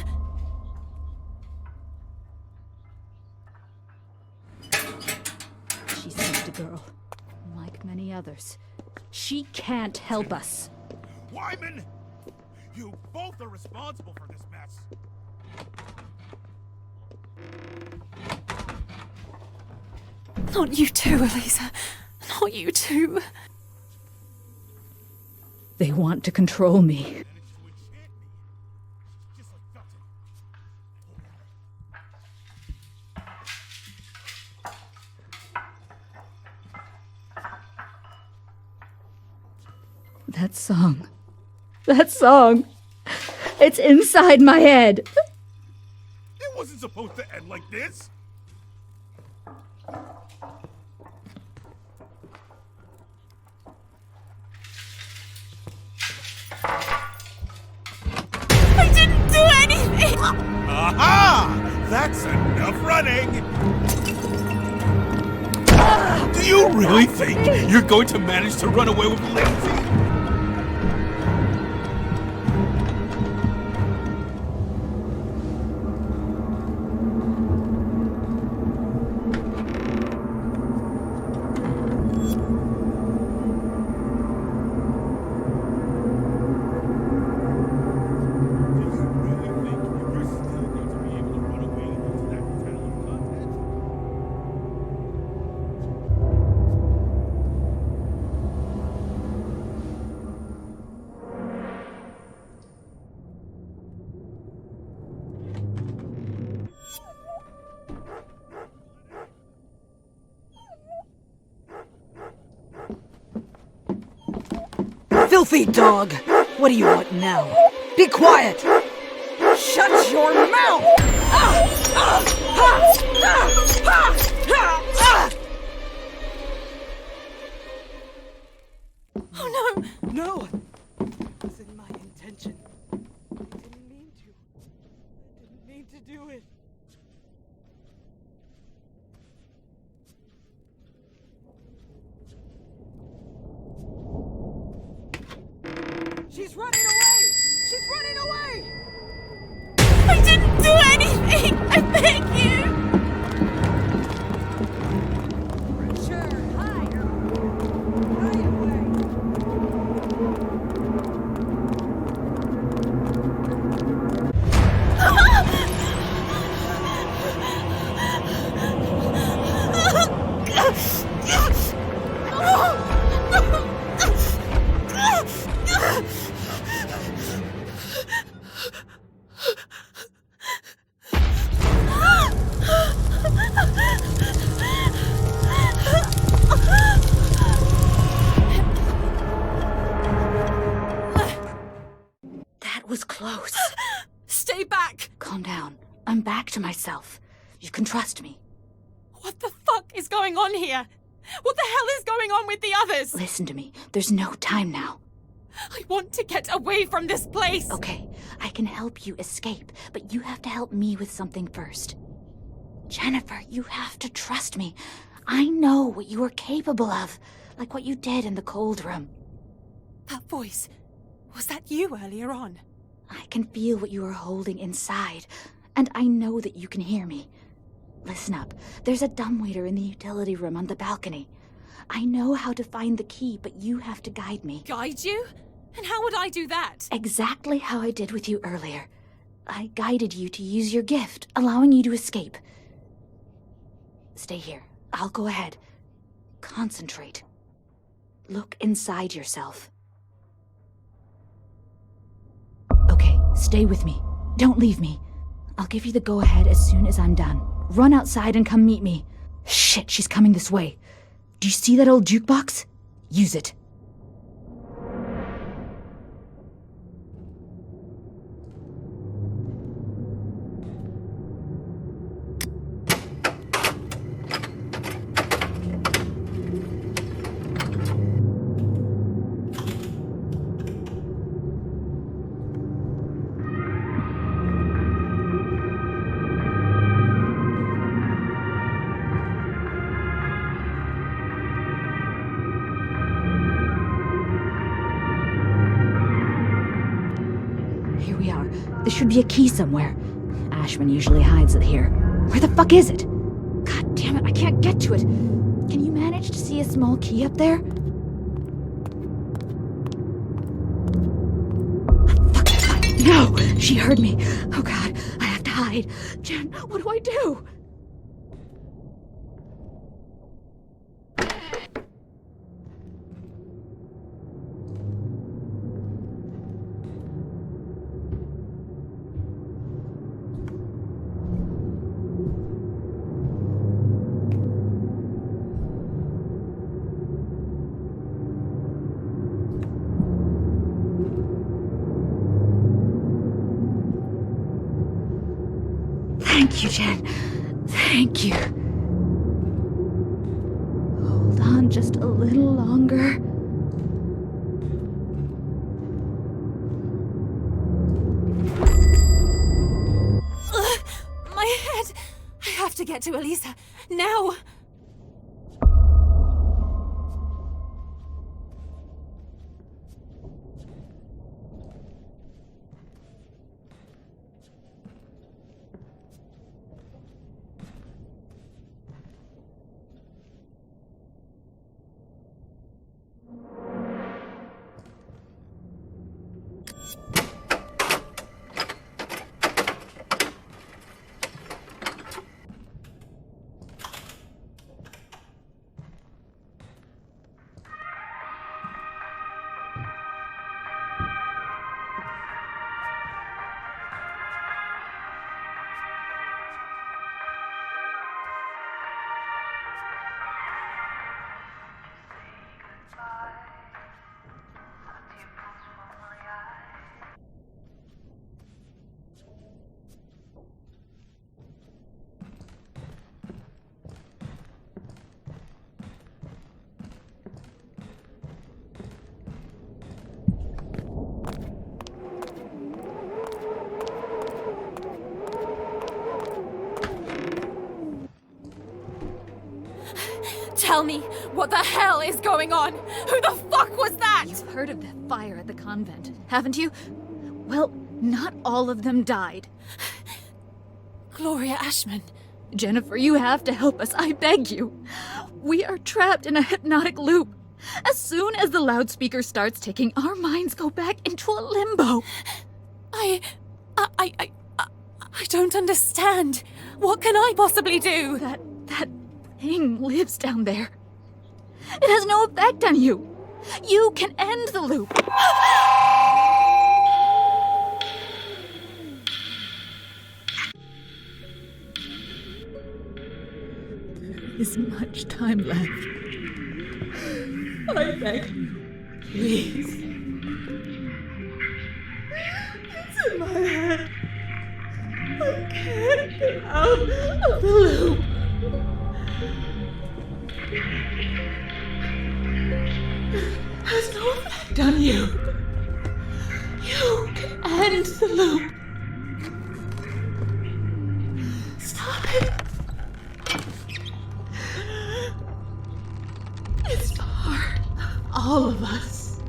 She's just a girl, like many others. She can't help us. Wyman! You both are responsible for this mess. Not you too, Elisa. Not you too. They want to control me. That song. That song. It's inside my head. It wasn't supposed to end like this. I didn't do anything! Aha! That's enough running! Do you really think you're going to manage to run away with Lindsay? Filthy dog! What do you want now? Be quiet! Shut your mouth! Oh no! No! It wasn't my intention. I didn't mean to. I didn't mean to do it. She's running away! She's running away! I didn't do anything! I beg you! Richard, hide! Hide away! That was close. Stay back! Calm down. I'm back to myself. You can trust me. What the fuck is going on here? What the hell is going on with the others? Listen to me. There's no time now. I want to get away from this place! Okay, I can help you escape, but you have to help me with something first. Jennifer, you have to trust me. I know what you are capable of, like what you did in the cold room. That voice, was that you earlier on? I can feel what you are holding inside, and I know that you can hear me. Listen up. There's a dumbwaiter in the utility room on the balcony. I know how to find the key, but you have to guide me. Guide you? And how would I do that? Exactly how I did with you earlier. I guided you to use your gift, allowing you to escape. Stay here. I'll go ahead. Concentrate. Look inside yourself. Okay, stay with me. Don't leave me. I'll give you the go-ahead as soon as I'm done. Run outside and come meet me. Shit, she's coming this way. Do you see that old jukebox? Use it. There should be a key somewhere. Ashmann usually hides it here. Where the fuck is it? God damn it, I can't get to it. Can you manage to see a small key up there? Fuck. No! She heard me. Oh god, I have to hide. Jen, what do I do? Thank you, Jen. Thank you. Hold on just a little longer. My head! I have to get to Elisa. Now! Tell me, what the hell is going on? Who the fuck was that? You've heard of the fire at the convent, haven't you? Well, not all of them died. Gloria Ashmann. Jennifer, you have to help us, I beg you. We are trapped in a hypnotic loop. As soon as the loudspeaker starts ticking, our minds go back into a limbo. I don't understand. What can I possibly do? That thing lives down there. It has no effect on you. You can end the loop. There isn't much time left. I beg you, please. It's in my head. I can't get out of the loop. Has no effect on you. You can end the loop. Stop it. It's part of all of us.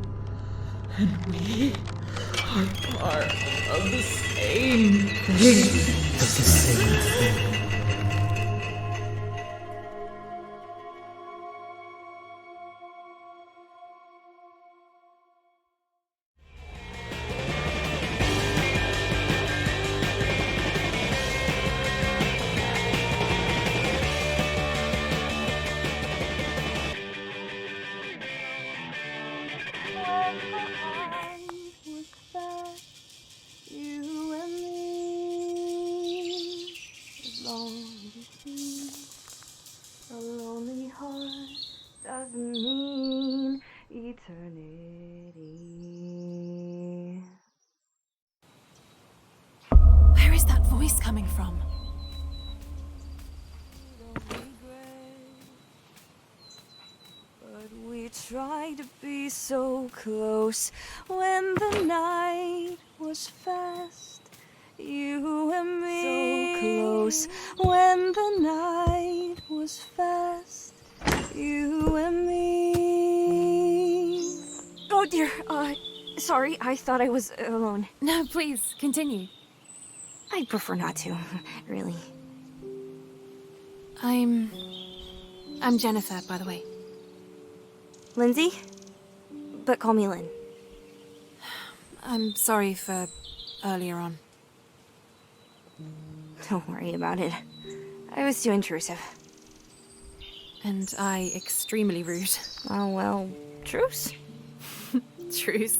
And we are part of the same thing. The same thing. A lonely heart doesn't mean eternity. Where is that voice coming from? But we tried to be so close when the night was fast. You and me. So close when the night was fast. You and me. Oh dear, sorry, I thought I was alone. No, please, continue. I'd prefer not to, really. I'm Jennifer, by the way. Lindsay? But call me Lynn. I'm sorry for earlier on. Don't worry about it. I was too intrusive. And I extremely rude. Oh, well, truce? Truce.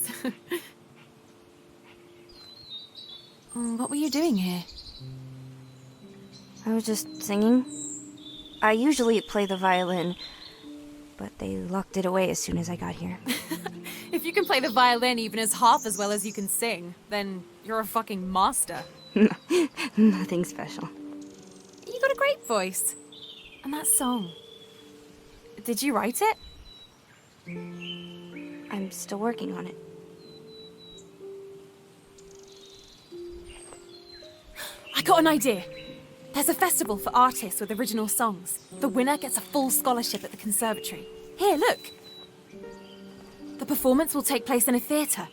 What were you doing here? I was just singing. I usually play the violin, but they locked it away as soon as I got here. If you can play the violin even as half as well as you can sing, then you're a fucking master. Nothing special. You got a great voice. And that song. Did you write it? I'm still working on it. I got an idea. There's a festival for artists with original songs. The winner gets a full scholarship at the conservatory. Here, look. The performance will take place in a theatre.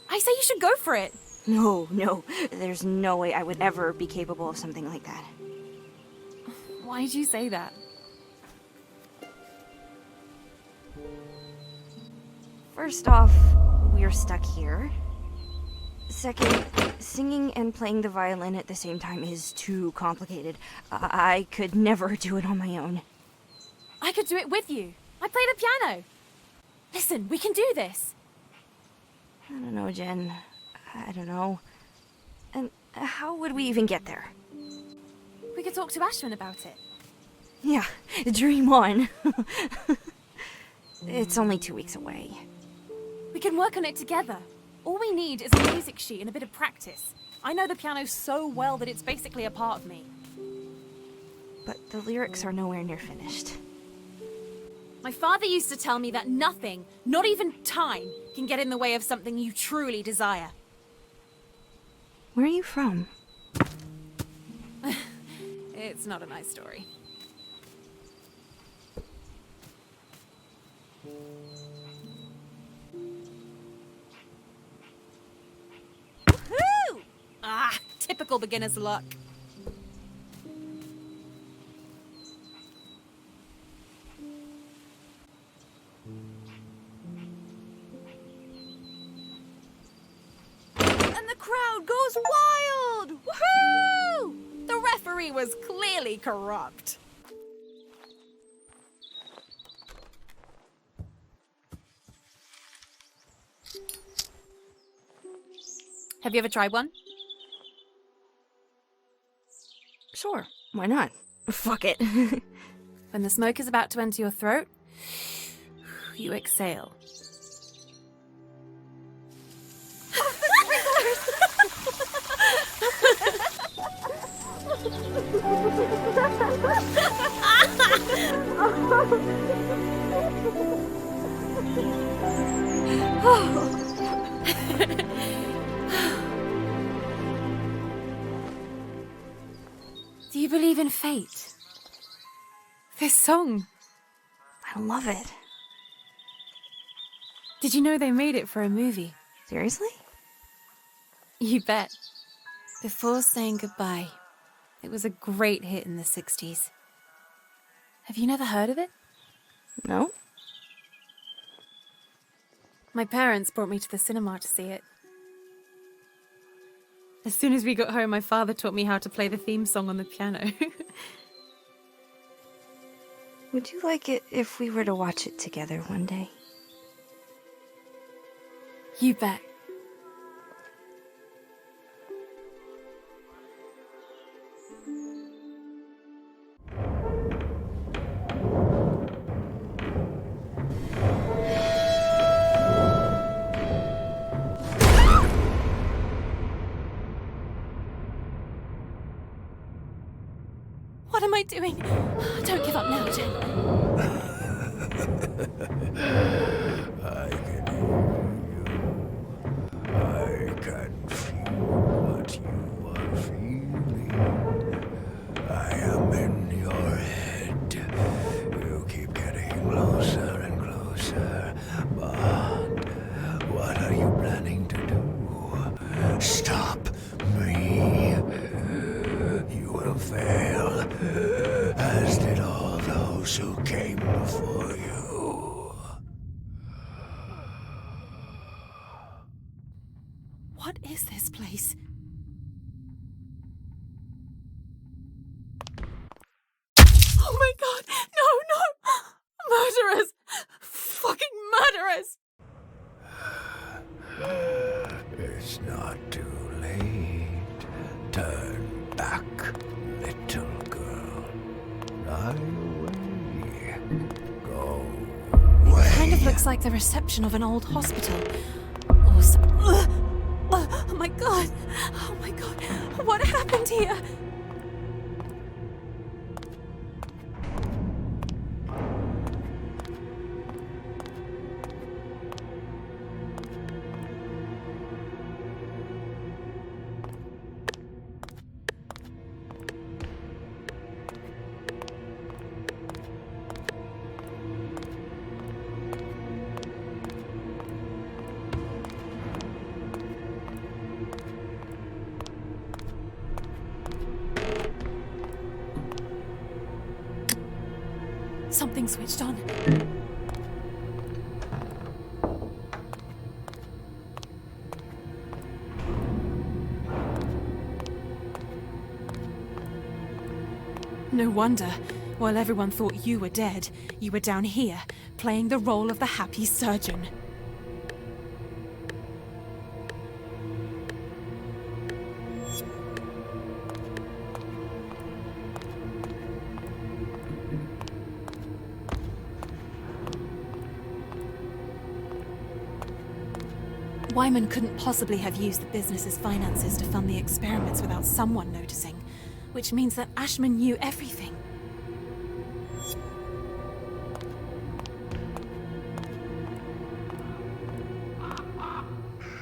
I say you should go for it. No. There's no way I would ever be capable of something like that. Why'd you say that? First off, we're stuck here. Second, singing and playing the violin at the same time is too complicated. I could never do it on my own. I could do it with you. I play the piano. Listen, we can do this. I don't know, Jen. I don't know. And how would we even get there? We could talk to Ashmann about it. Yeah, dream on. It's only 2 weeks away. We can work on it together. All we need is a music sheet and a bit of practice. I know the piano so well that it's basically a part of me. But the lyrics are nowhere near finished. My father used to tell me that nothing, not even time, can get in the way of something you truly desire. Where are you from? It's not a nice story. Woohoo! Ah, typical beginner's luck. And the crowd goes wild! Woohoo! The referee was clearly corrupt. Have you ever tried one? Sure, why not? Fuck it. When the smoke is about to enter your throat, you exhale. Do you believe in fate? This song. I love it. Did you know they made it for a movie? Seriously? You bet. Before Saying Goodbye. It was a great hit in the 60s. Have you never heard of it? No. My parents brought me to the cinema to see it. As soon as we got home, my father taught me how to play the theme song on the piano. Would you like it if we were to watch it together one day? You bet. What am I doing? Don't give up now, Jen. I can hear you. I can feel what you are feeling. I am in your head. You keep getting closer and closer. But what are you planning to do? Stop me. You will fail, as did all those who came before you. What is this place? Oh my god! No! Murderers! Fucking murderers! It's not too late. Turn back, little girl. Fly away. Go away. It kind of looks like the reception of an old hospital. Or oh my god! Oh my god! What happened here? Something switched on. No wonder. While everyone thought you were dead, you were down here, playing the role of the happy surgeon. Wyman couldn't possibly have used the business's finances to fund the experiments without someone noticing, which means that Ashmann knew everything.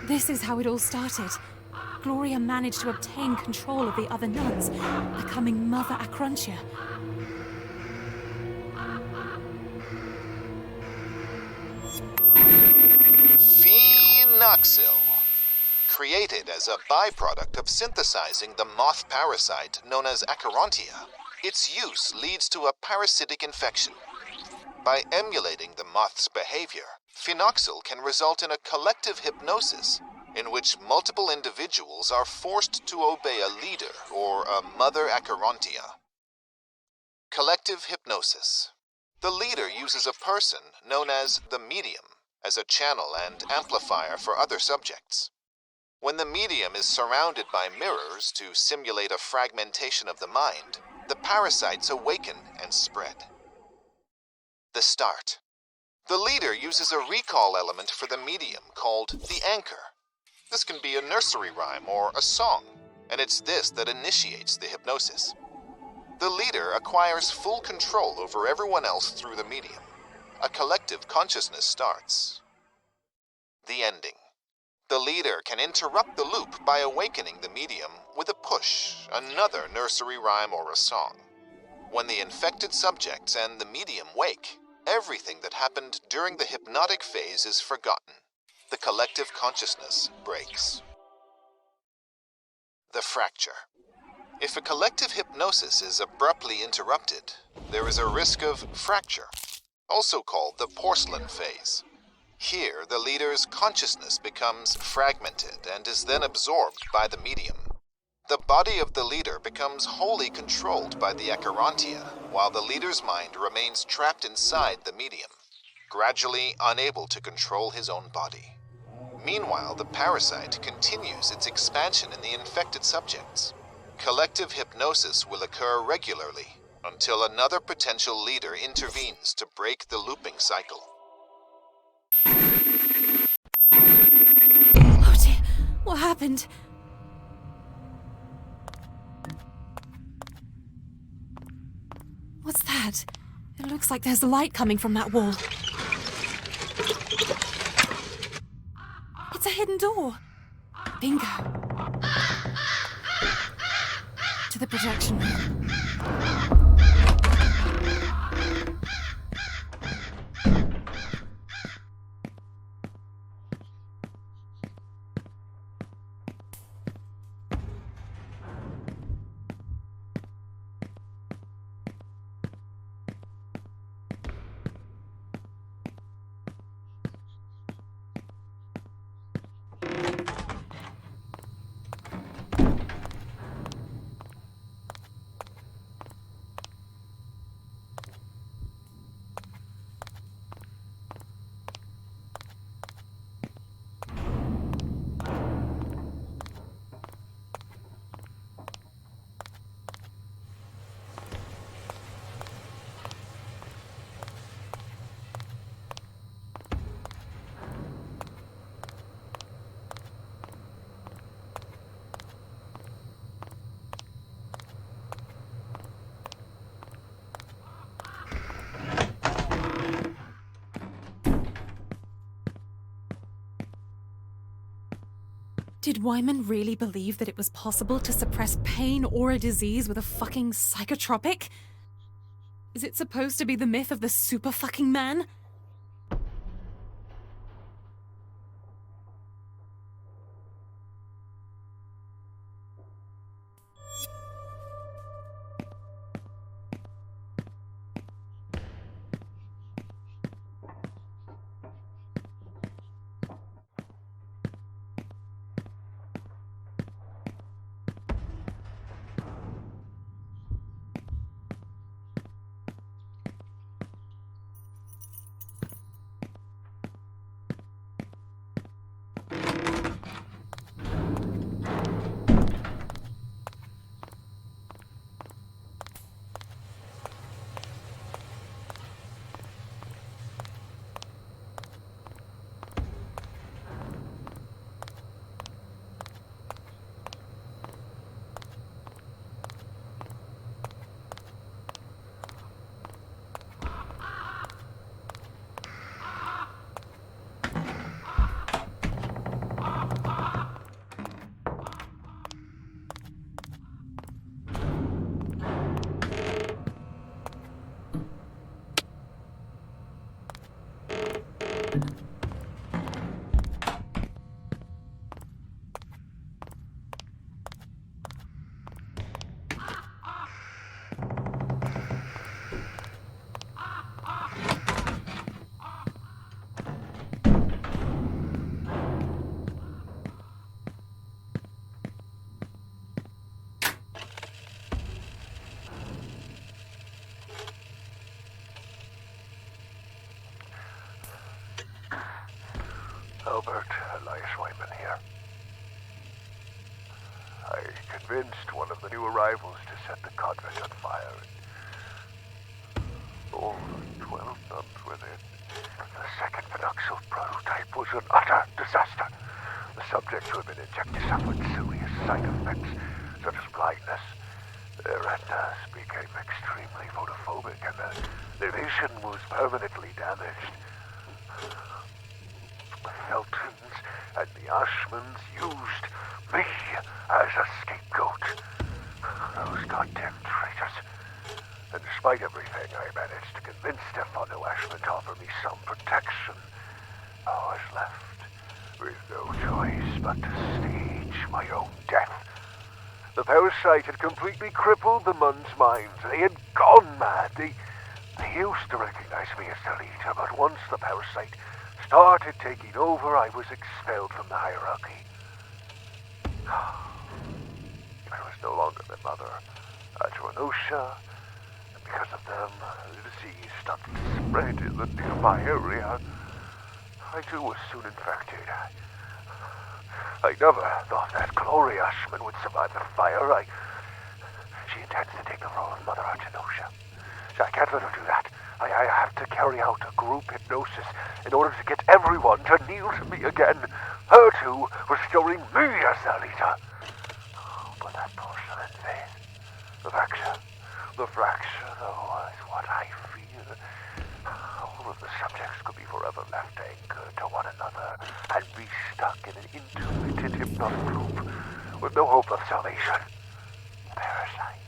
This is how it all started. Gloria managed to obtain control of the other nuns, becoming Mother Acrontia. Phenoxyl. Created as a byproduct of synthesizing the moth parasite known as Acherontia, its use leads to a parasitic infection. By emulating the moth's behavior, phenoxyl can result in a collective hypnosis in which multiple individuals are forced to obey a leader or a Mother Acherontia. Collective hypnosis. The leader uses a person known as the medium as a channel and amplifier for other subjects. When the medium is surrounded by mirrors to simulate a fragmentation of the mind, the parasites awaken and spread. The start. The leader uses a recall element for the medium called the anchor. This can be a nursery rhyme or a song, and it's this that initiates the hypnosis. The leader acquires full control over everyone else through the medium. A collective consciousness starts. The ending. The leader can interrupt the loop by awakening the medium with a push, another nursery rhyme or a song. When the infected subjects and the medium wake, everything that happened during the hypnotic phase is forgotten. The collective consciousness breaks. The fracture. If a collective hypnosis is abruptly interrupted, there is a risk of fracture, also called the porcelain phase. Here, the leader's consciousness becomes fragmented and is then absorbed by the medium. The body of the leader becomes wholly controlled by the Acherontia, while the leader's mind remains trapped inside the medium, gradually unable to control his own body. Meanwhile, the parasite continues its expansion in the infected subjects. Collective hypnosis will occur regularly until another potential leader intervenes to break the looping cycle. Oh dear, what happened? that? It looks like there's light coming from that wall. It's a hidden door. Bingo. To the projection room. Did Wyman really believe that it was possible to suppress pain or a disease with a fucking psychotropic? Is it supposed to be the myth of the super fucking man? Albert, Elias Wyman here. I convinced one of the new arrivals to set the convent on fire. All 12 nuns were there. The second phenuxal prototype was an utter disaster. The subjects who had been injected suffered serious side effects, such as blindness. Their retinas became extremely photophobic, and their vision was permanently damaged. The Feltons and the Ashmanns used me as a scapegoat. Those goddamn traitors. And despite everything, I managed to convince Stefano Ashmann to offer me some protection. I was left with no choice but to stage my own death. The parasite had completely crippled the nuns' minds. They had gone mad. They used to recognize me as their leader, but once the parasite started taking over, I was expelled from the hierarchy. I was no longer their mother, Adrenosha, and because of them, the disease started to spread in the nearby area. I too was soon infected. I never thought that Gloria Ashmann would survive the fire. She intends to take the role of Mother Artenosha. So I can't let her do that. I have to carry out a group hypnosis in order to get everyone to kneel to me again. Her too, restoring me as their leader. Oh, but that porcelain face of action The fraction, oh, is what I fear. All of the subjects could be forever left anchored to one another and be stuck in an intermittent hypnotic loop with no hope of salvation. Parasite.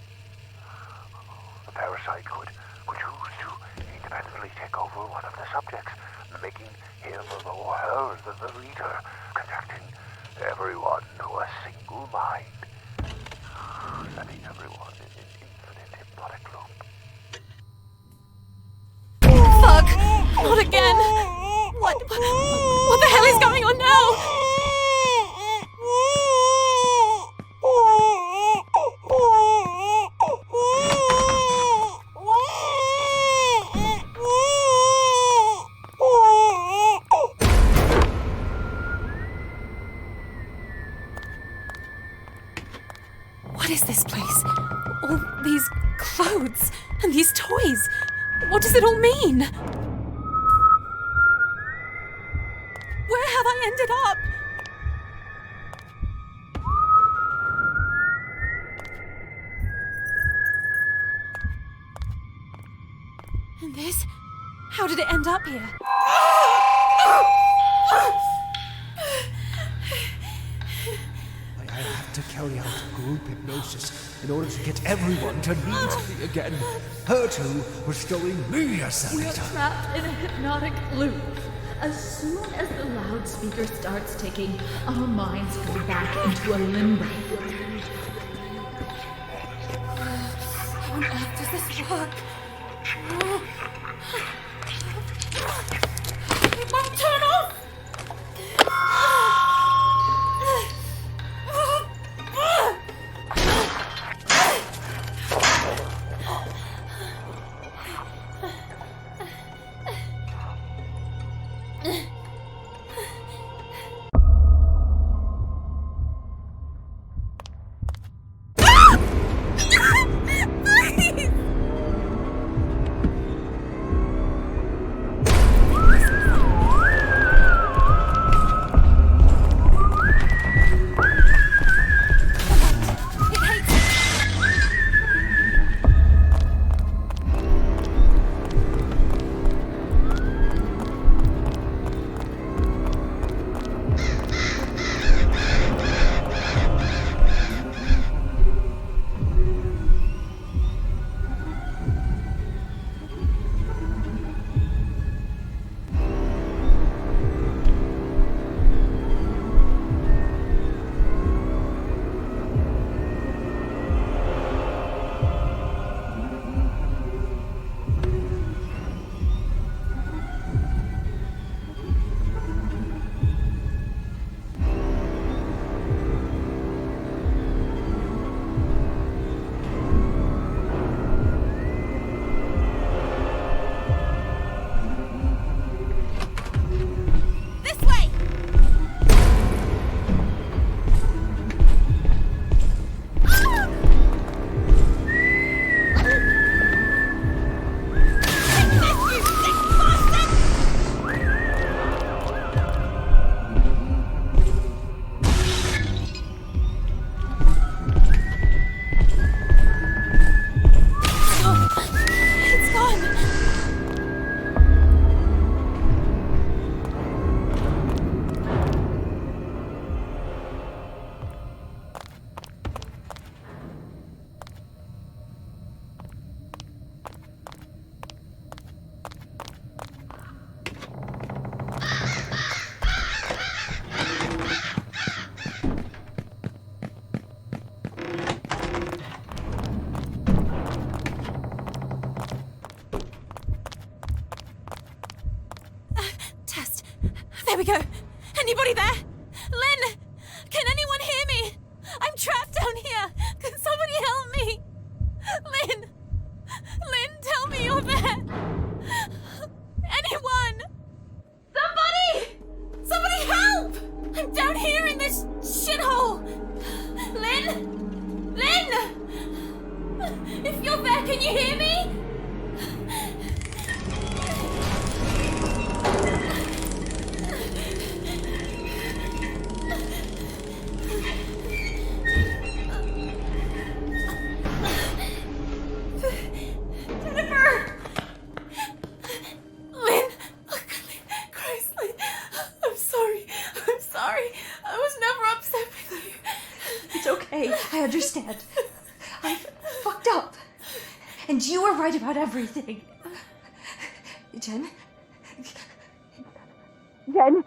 The parasite could choose to independently take over one of the subjects, making him or her the leader, conducting everyone to a single mind, setting everyone in an infinite hypnotic loop. Fuck! Not again! What the hell is going on now? What is this place? All these clothes and these toys. What does it all mean? Where have I ended up? And this? How did it end up here? I have to carry out group hypnosis in order to get everyone to need me again. Her two were showing me a We are senator. trapped in a hypnotic loop. As soon as the loudspeaker starts ticking, our minds go back into a limbo. How on earth does this work? It won't turn off! There we go. Anybody there? Lynn! Can anyone hear me? I'm trapped down here. Can somebody help me? Lynn! Lynn, tell me you're there. Anyone! Somebody! Somebody help! I'm down here in this shithole. Lynn! Lynn! If you're there, can you hear me? Hey, I understand. I fucked up. And you were right about everything. Jen? Jen?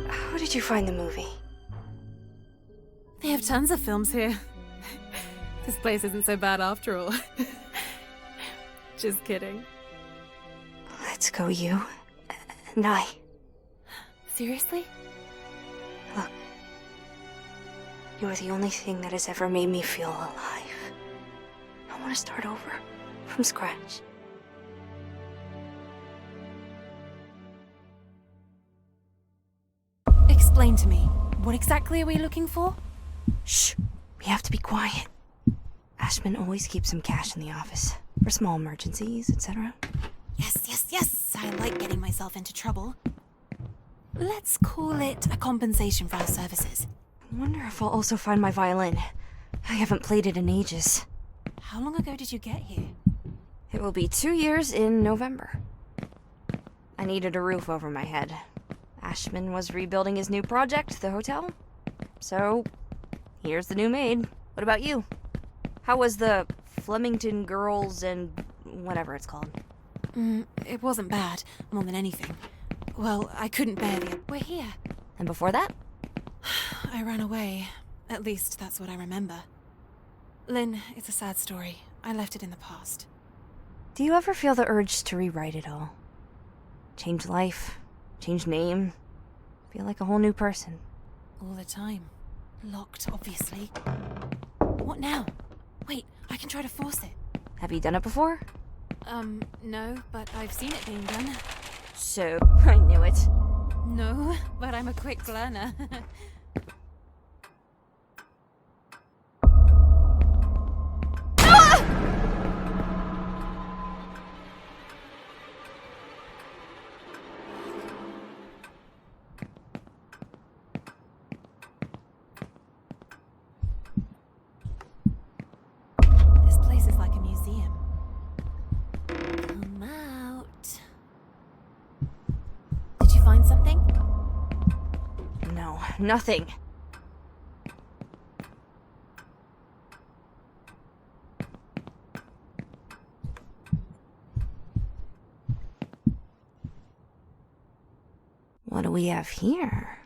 How did you find the movie? They have tons of films here. This place isn't so bad after all. Just kidding. Let's go, you and I. Seriously? Look. You're the only thing that has ever made me feel alive. I want to start over, from scratch. Explain to me, what exactly are we looking for? Shh, we have to be quiet. Ashmann always keeps some cash in the office, for small emergencies, etc. Yes, I like getting myself into trouble. Let's call it a compensation for our services. I wonder if I'll also find my violin. I haven't played it in ages. How long ago did you get here? It will be 2 years in November. I needed a roof over my head. Ashmann was rebuilding his new project, the hotel. So, here's the new maid. What about you? How was the Flemington Girls and whatever it's called? It wasn't bad, more than anything. Well, I couldn't bear the... We're here. And before that? I ran away. At least that's what I remember. Lynn, it's a sad story. I left it in the past. Do you ever feel the urge to rewrite it all? Change life, change name, feel like a whole new person? All the time. Locked, obviously. What now? Wait, I can try to force it. Have you done it before? No, but I've seen it being done. So, I knew it. No, but I'm a quick learner. This place is like a museum. Come out. Did you find something? No, nothing. What do we have here?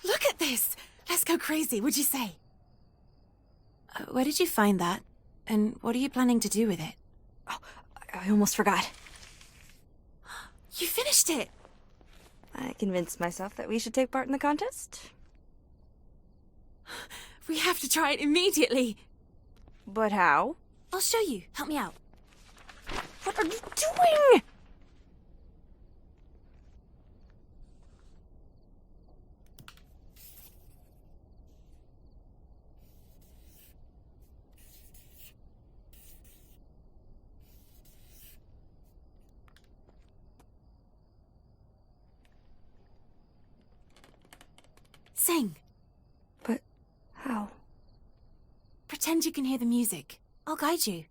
Look at this! Let's go crazy, would you say? Where did you find that? And what are you planning to do with it? Oh, I almost forgot. You finished it! I convinced myself that we should take part in the contest. We have to try it immediately. But how? I'll show you. Help me out. What are you doing? Sing. But how? Pretend you can hear the music. I'll guide you.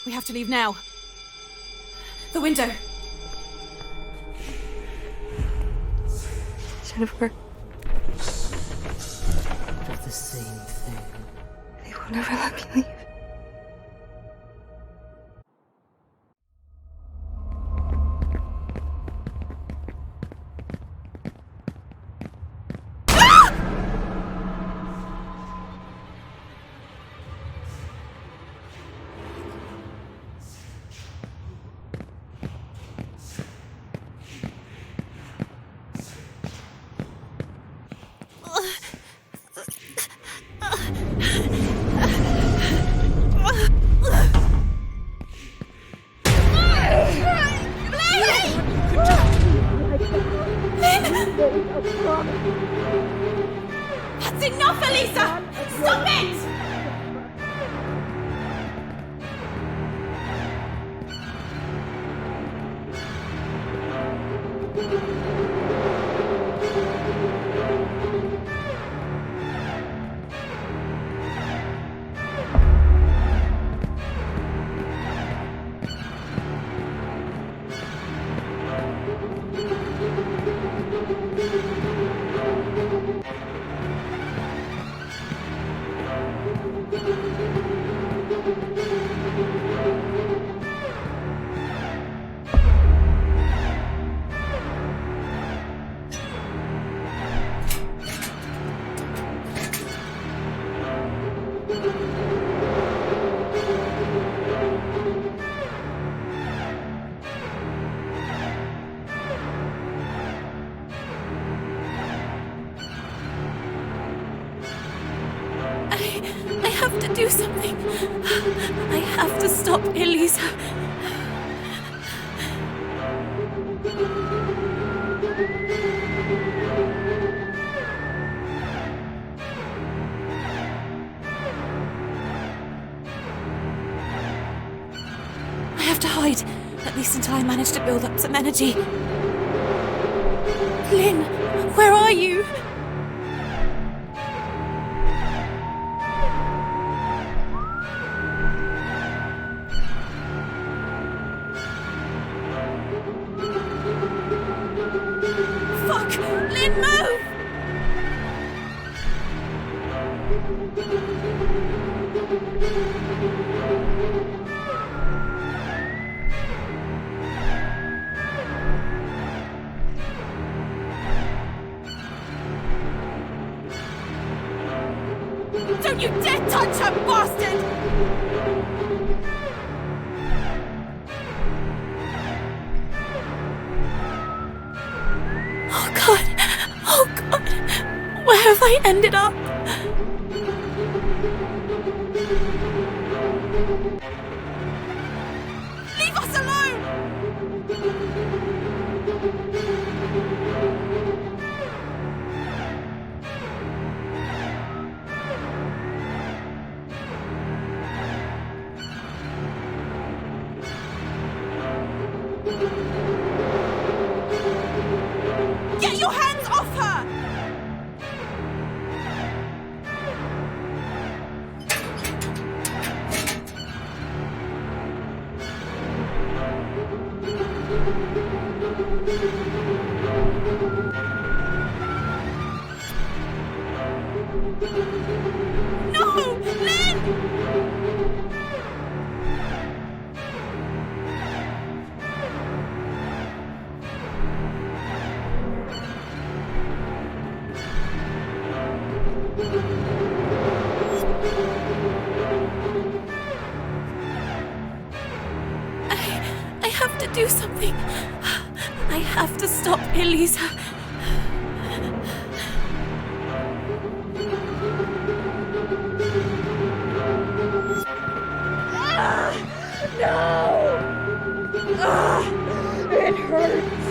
We have to leave now. The window. Jennifer. They're the same thing. They will never let me leave. That's enough, Elisa! Stop it! I have to do something. I have to stop Elisa. I have to hide, at least until I manage to build up some energy. Lynn, where are you? Fuck! Lynn, move! Don't you dare touch her, bastard! Oh God! Oh God! Where have I ended up? Leave us alone! Get your hands off her! No! Lynn! I have to do something. I have to stop Elisa. It hurts.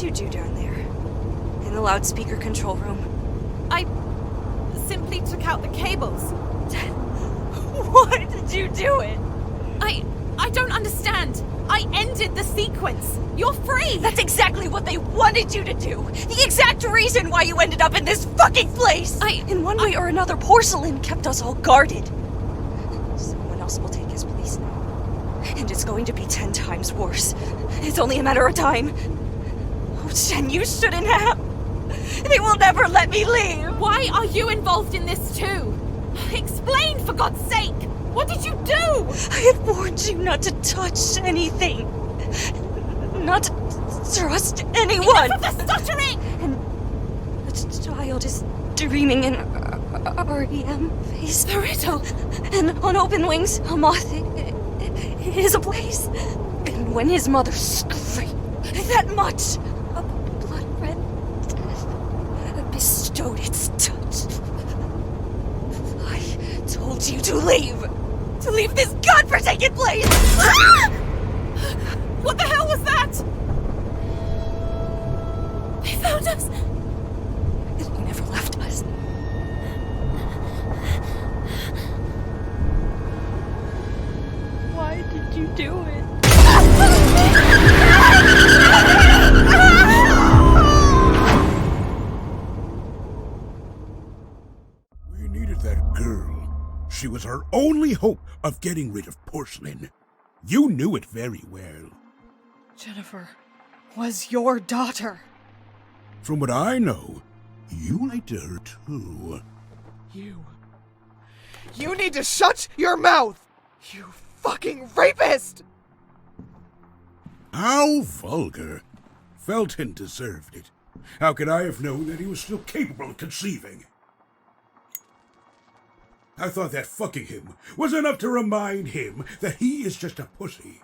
did you do down there? In the loudspeaker control room? I simply took out the cables. Why did you do it? I don't understand. I ended the sequence. You're free. That's exactly what they wanted you to do. The exact reason why you ended up in this fucking place. In one way or another, Porcelain kept us all guarded. Someone else will take his place now. And it's going to be 10 times worse. It's only a matter of time. Oh, Jen, you shouldn't have. They will never let me leave. Why are you involved in this too? Explain, for God's sake. What did you do? I had warned you not to touch anything. Not to trust anyone. Enough of the stuttering! And the child is dreaming in REM phase. The riddle. And on open wings, a moth is ablaze. And when his mother screamed that much, a blood red death bestowed its touch. I told you to leave. To leave this godforsaken place! What the hell was that? They found us! And he never left us. Why did you do it? We needed that girl. She was our only hope of getting rid of Porcelain. You knew it very well. Jennifer was your daughter. From what I know, you liked her too. You need to shut your mouth! You fucking rapist! How vulgar. Felton deserved it. How could I have known that he was still capable of conceiving? I thought that fucking him was enough to remind him that he is just a pussy.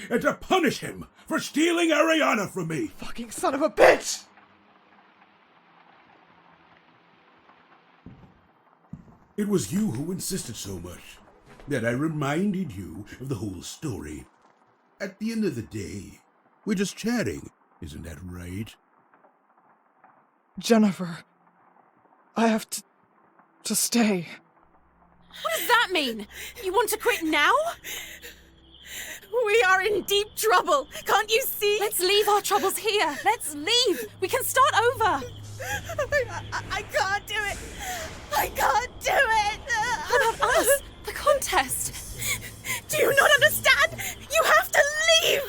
And to punish him for stealing Ariana from me. Fucking son of a bitch! It was you who insisted so much that I reminded you of the whole story. At the end of the day, we're just chatting, isn't that right? Jennifer, I have to stay. What does that mean? You want to quit now? We are in deep trouble. Can't you see? Let's leave our troubles here. Let's leave. We can start over. I can't do it. I can't do it. What about us? The contest. Do you not understand? You have to leave.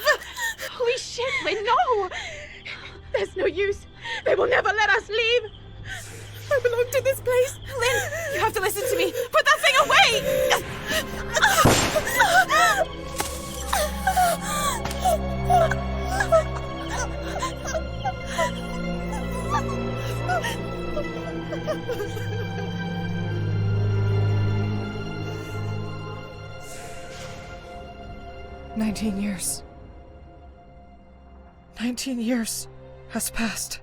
Holy shit, Lynn, no. There's no use. They will never let us leave. I belong to this place. Lynn, you have to listen to me. Put that thing away! 19 years. 19 years has passed.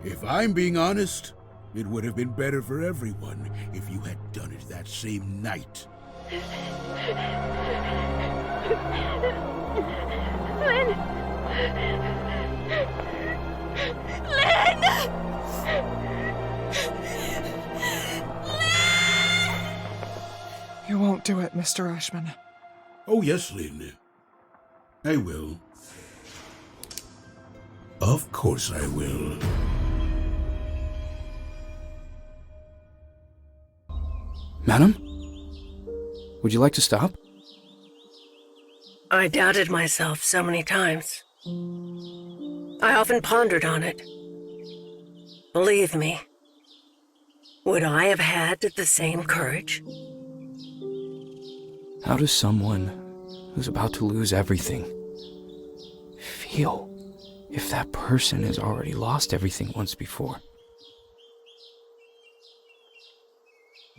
If I'm being honest, it would have been better for everyone if you had done it that same night. Lynn! Lynn! You won't do it, Mr. Ashmann. Oh, yes, Lynn. I will. Of course I will. Madam? Would you like to stop? I doubted myself so many times. I often pondered on it. Believe me, would I have had the same courage? How does someone who's about to lose everything feel if that person has already lost everything once before?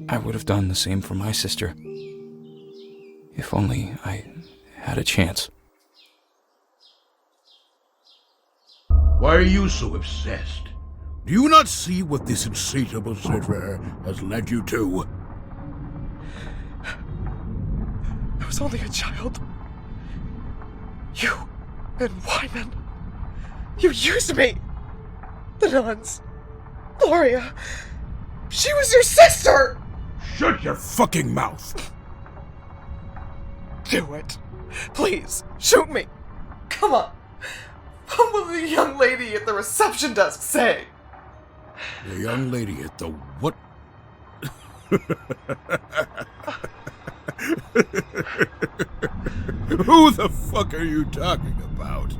I would have done the same for my sister, if only I had a chance. Why are you so obsessed? Do you not see what this insatiable search for her has led you to? I was only a child. You and Wyman. You used me! The nuns. Gloria. She was your sister! Shut your fucking mouth! Do it. Please, shoot me. Come on. What will the young lady at the reception desk say? The young lady at the what? Who the fuck are you talking about?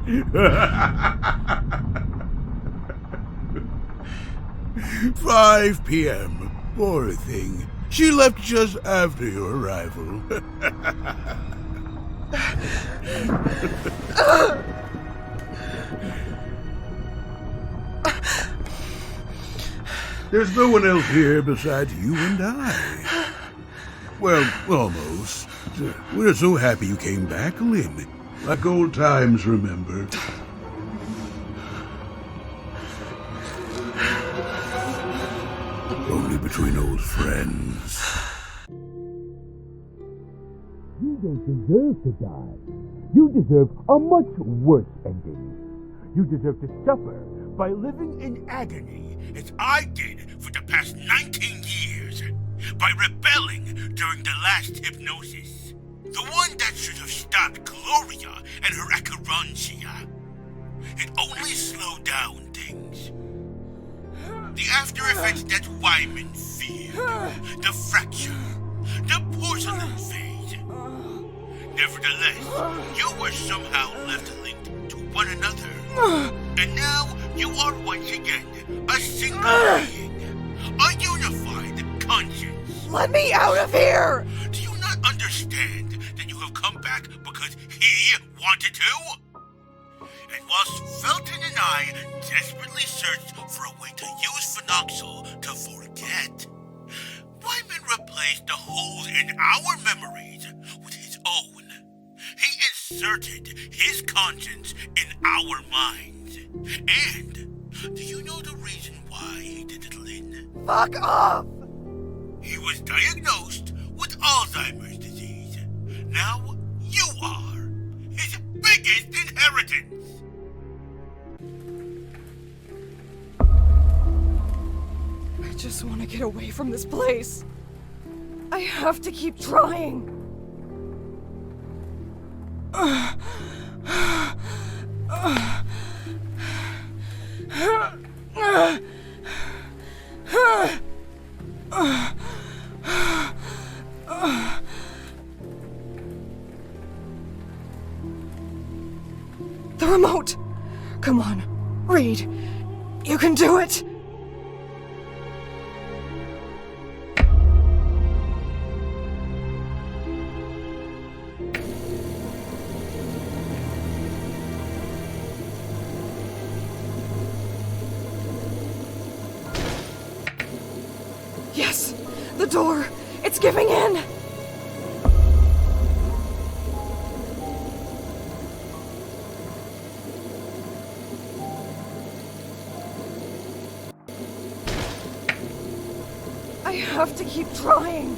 5 p.m. Poor thing. She left just after your arrival. There's no one else here besides you and I. Well, almost. We're so happy you came back, Lynn. Like old times, remember? Only between old friends. You don't deserve to die. You deserve a much worse ending. You deserve to suffer by living in agony, as I did for the past 19 years, by rebelling during the last hypnosis. The one that should have stopped Gloria and her acherontia. It only slowed down things. The after effects that Wyman feared. The fracture. The porcelain phase. Nevertheless, you were somehow left linked to one another. And now you are once again a single being. A unified conscience. Let me out of here! Do you not understand that you have come back because he wanted to? And whilst Felton and I desperately searched for a way to use phenoxyl to forget, Wyman replaced the holes in our memories with his own. He inserted his conscience in our minds. And do you know the reason why he did it, Lynn? Fuck off! He was diagnosed with Alzheimer's disease. Now you are his biggest inheritance. I just want to get away from this place. I have to keep trying. The remote! Come on, Reed. You can do it! Yes! The door! It's giving in! I have to keep trying!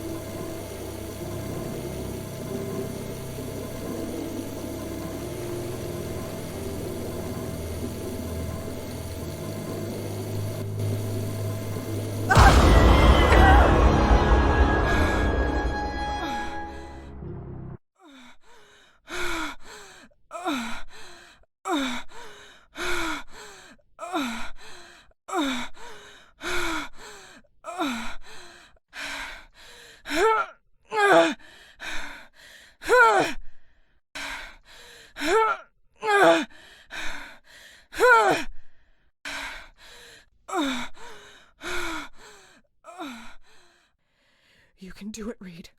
You can do it, Reed.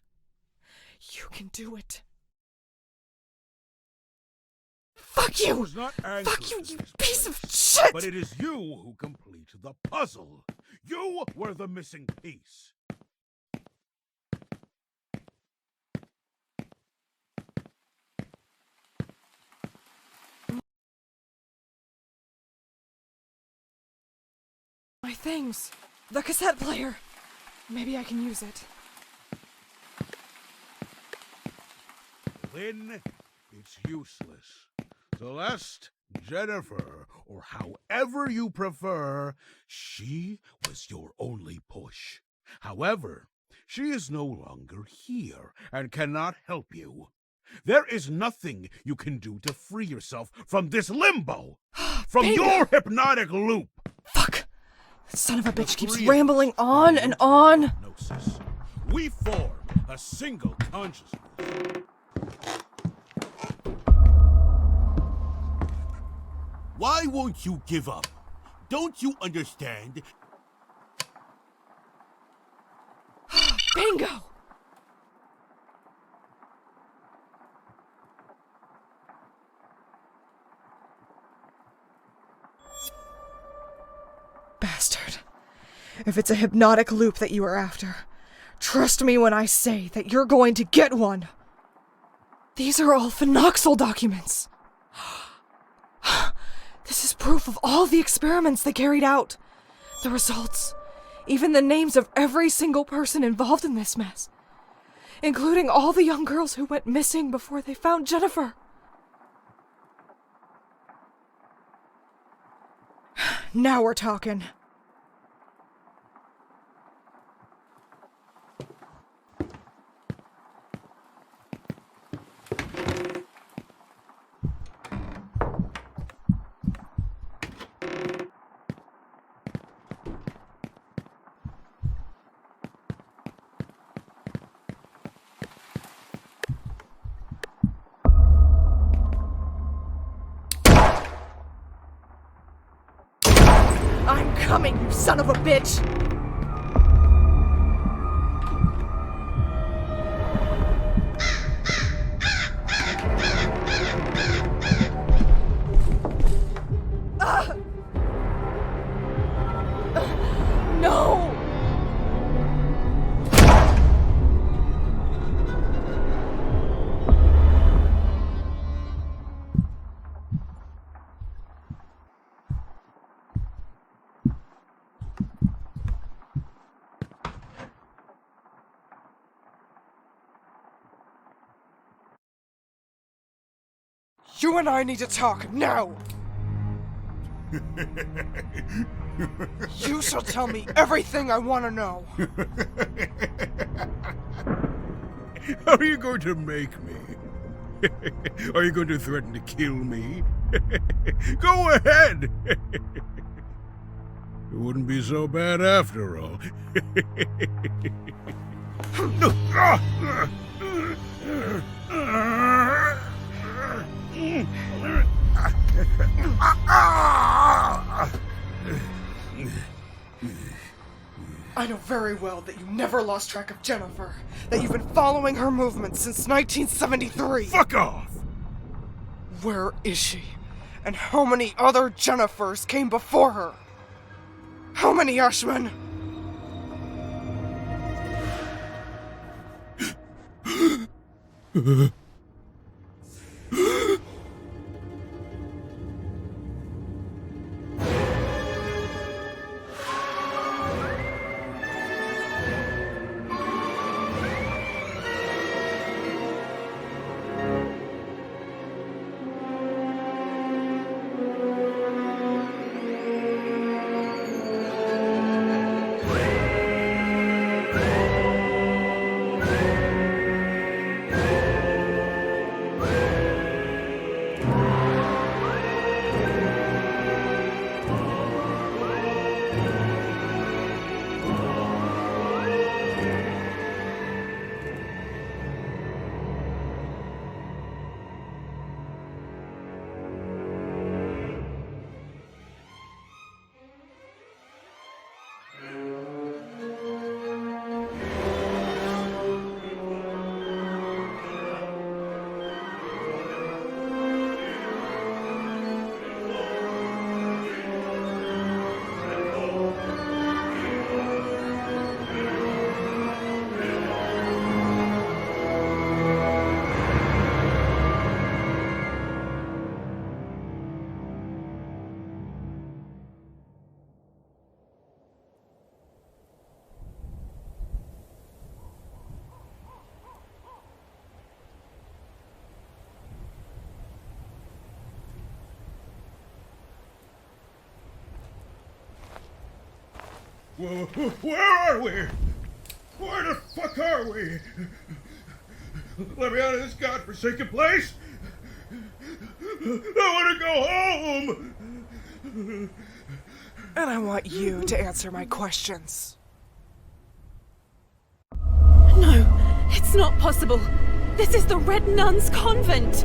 You can do it. Fuck you! Fuck you, you piece of shit! But it is you who complete the puzzle. You were the missing piece. My things. The cassette player. Maybe I can use it. Lynn, it's useless. Celeste, Jennifer, or however you prefer, she was your only push. However, she is no longer here and cannot help you. There is nothing you can do to free yourself from this limbo, from your hypnotic loop. Fuck! That son of a bitch keeps rambling on and on. We form a single consciousness. Why won't you give up? Don't you understand? Bingo! Bastard. If it's a hypnotic loop that you are after, trust me when I say that you're going to get one. These are all phenoxyl documents. This is proof of all the experiments they carried out. The results. Even the names of every single person involved in this mess. Including all the young girls who went missing before they found Jennifer. Now we're talking. I'm coming, you son of a bitch! No! You and I need to talk now! You shall tell me everything I want to know! How are you going to make me? Are you going to threaten to kill me? Go ahead! It wouldn't be so bad after all. I know very well that you never lost track of Jennifer, that you've been following her movements since 1973. Fuck off! Where is she? And how many other Jennifers came before her? How many, Ashmann? Where are we? Where the fuck are we? Let me out of this godforsaken place! I want to go home! And I want you to answer my questions. No, it's not possible. This is the Red Nuns' convent.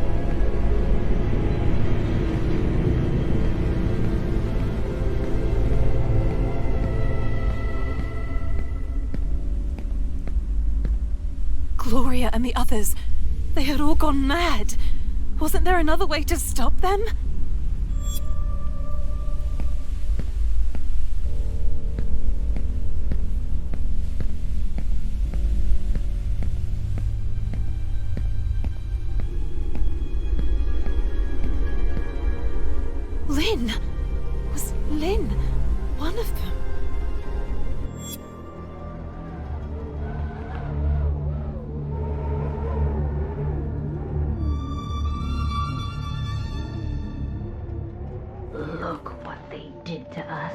Gloria and the others, they had all gone mad. Wasn't there another way to stop them? Lynn? Was Lynn one of them? Look what they did to us.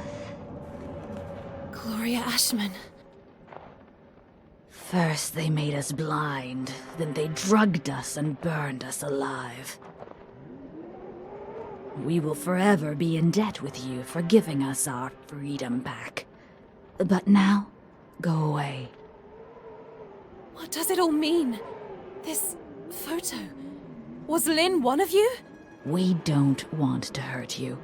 Gloria Ashmann. First they made us blind, then they drugged us and burned us alive. We will forever be in debt with you for giving us our freedom back. But now, go away. What does it all mean? This photo. Was Lynn one of you? We don't want to hurt you.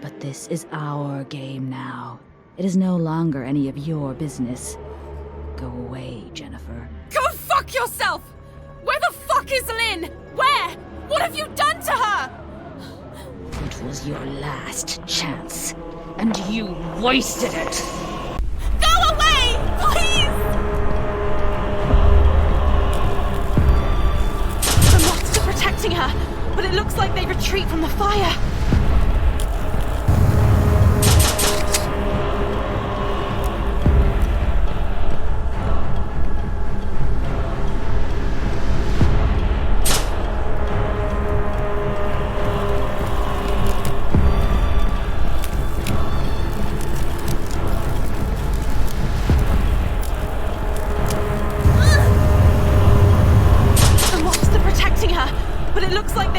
But this is our game now. It is no longer any of your business. Go away, Jennifer. Go fuck yourself! Where the fuck is Lynn? Where? What have you done to her? It was your last chance, and you wasted it! Go away! Please! The moths are protecting her, but it looks like they retreat from the fire.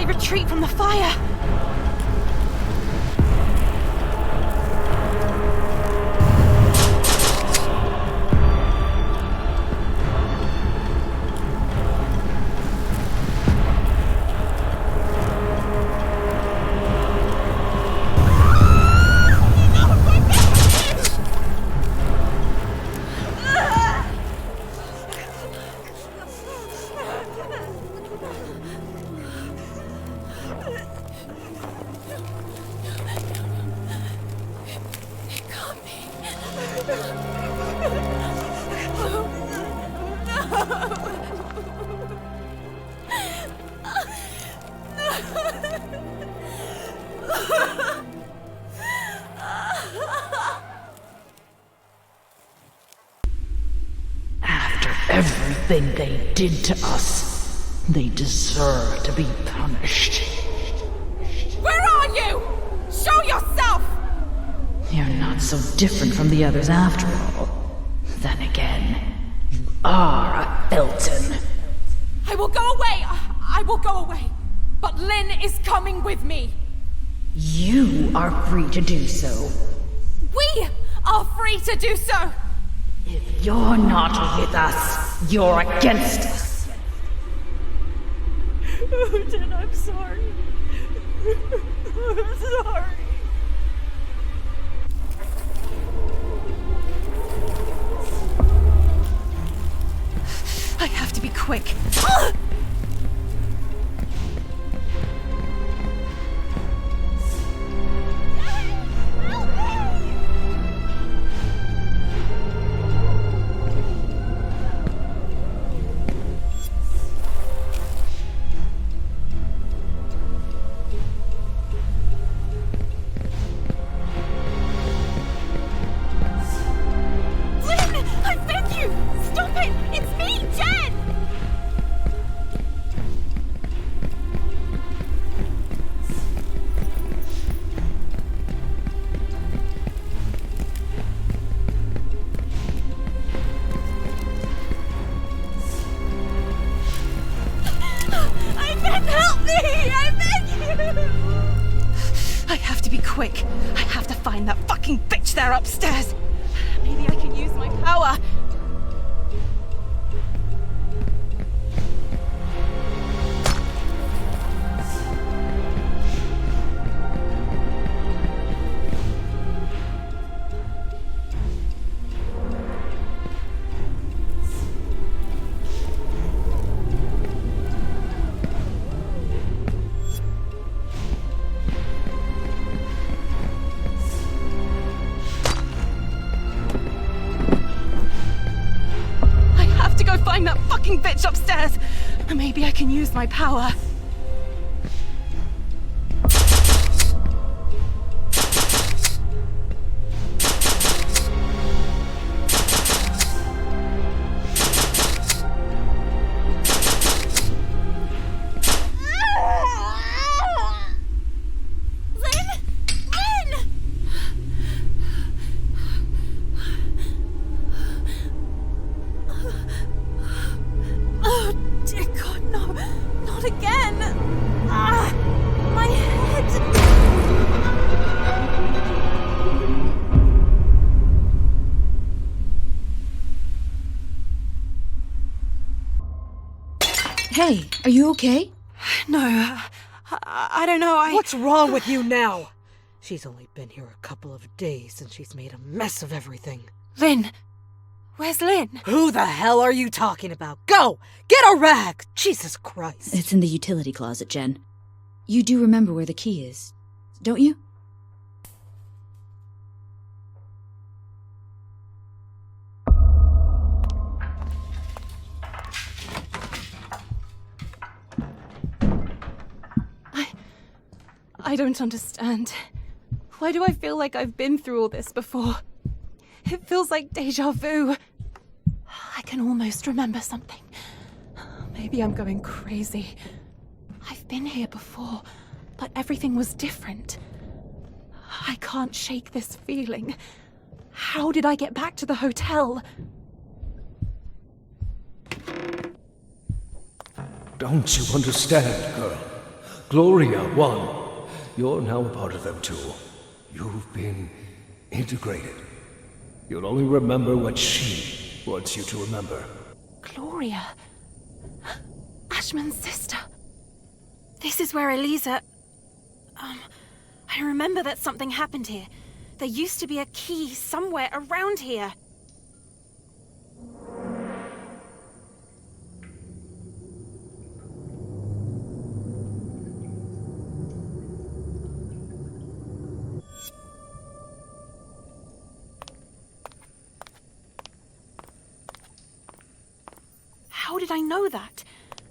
Retreat from the fire! Everything they did to us, they deserve to be punished. Where are you? Show yourself! You're not so different from the others after all. Then again, you are a Felton. I will go away! I will go away! But Lynn is coming with me! You are free to do so. We are free to do so! If you're not with us, you're against us. Odin, I'm sorry. I'm sorry. I have to be quick. I have to be quick. I have to find that fucking bitch there upstairs. Maybe I can use my power. Find that fucking bitch upstairs. Maybe I can use my power. Hey, are you okay? No, I don't know, What's wrong with you now? She's only been here a couple of days and she's made a mess of everything. Lynn! Where's Lynn? Who the hell are you talking about? Go! Get a rag! Jesus Christ. It's in the utility closet, Jen. You do remember where the key is, don't you? I don't understand. Why do I feel like I've been through all this before? It feels like déjà vu. I can almost remember something. Maybe I'm going crazy. I've been here before, but everything was different. I can't shake this feeling. How did I get back to the hotel? Don't you understand, girl? Gloria won. You're now a part of them too. You've been integrated. You'll only remember what she wants you to remember. Gloria? Ashmann's sister. This is where Eliza... I remember that something happened here. There used to be a key somewhere around here. How did I know that?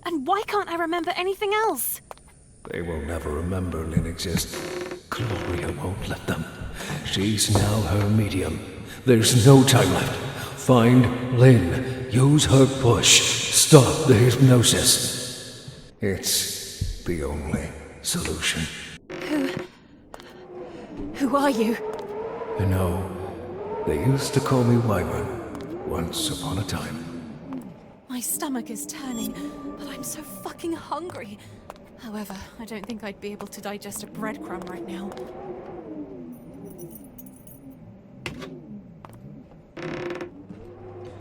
And why can't I remember anything else? They will never remember Lynn exists. Gloria won't let them. She's now her medium. There's no time left. Find Lynn. Use her push. Stop the hypnosis. It's the only solution. Who are you? You know, they used to call me Wyvern once upon a time. My stomach is turning, but I'm so fucking hungry. However, I don't think I'd be able to digest a breadcrumb right now.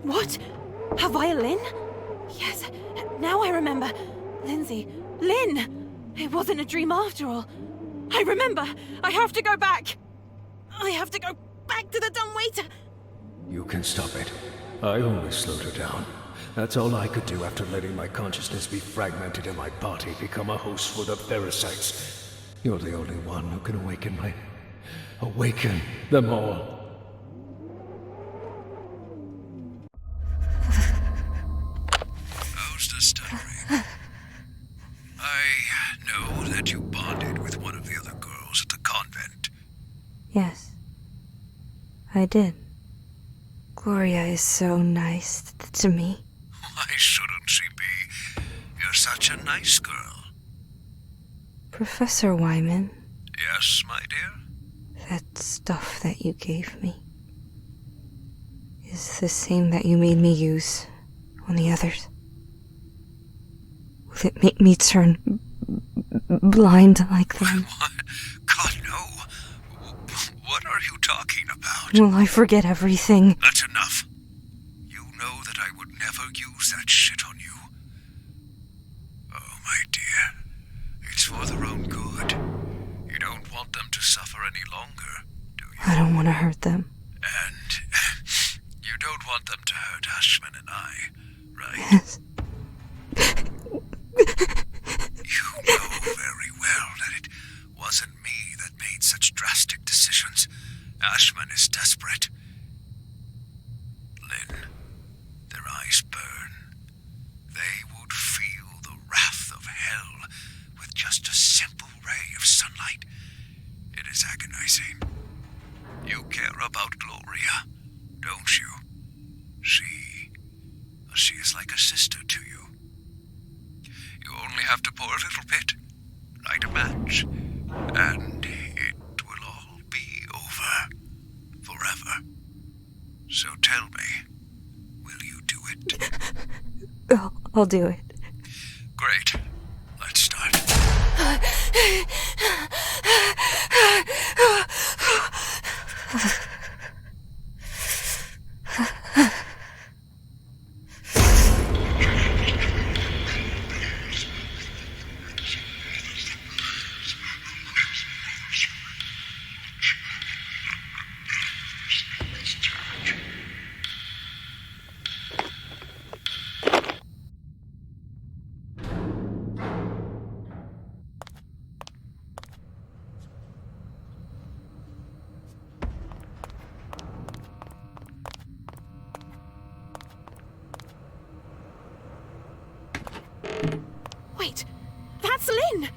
What? A violin? Yes, now I remember. Lindsay. Lynn! It wasn't a dream after all. I remember! I have to go back! I have to go back to the dumb waiter! You can stop it. I only slowed her down. That's all I could do after letting my consciousness be fragmented and my body become a host for the parasites. You're the only one who can awaken me. Awaken them all. How's the stuttering? I know that you bonded with one of the other girls at the convent. Yes, I did. Gloria is so nice to me. Why shouldn't she be? You're such a nice girl. Professor Wyman. Yes, my dear? That stuff that you gave me is the same that you made me use on the others. Will it make me turn blind like them? God, no. what? Will I forget everything? That's enough. You know that I would never use that shit on you. Oh, my dear. It's for their own good. You don't want them to suffer any longer, do you? I don't want to hurt them. And you don't want them to hurt Ashmann and I, right? Yes. You know very well that it wasn't me that made such drastic decisions. Ashmann is desperate. Lynn, their eyes burn. They would feel the wrath of hell with just a simple ray of sunlight. It is agonizing. You care about Gloria, don't you? She is like a sister to you. You only have to pour a little bit, light a match, and it will all be over. Forever. So tell me, will you do it? I'll do it. Great. Let's start. Wait, that's Lynn!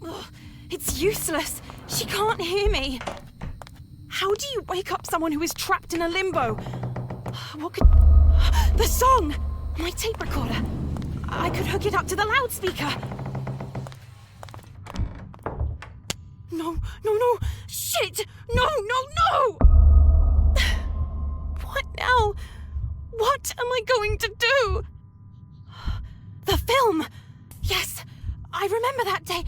Ugh, it's useless. She can't hear me. How do you wake up someone who is trapped in a limbo? What could... The song! My tape recorder. I could hook it up to the loudspeaker. No. Shit! No! What now? What am I going to do? The film! Yes, I remember that day.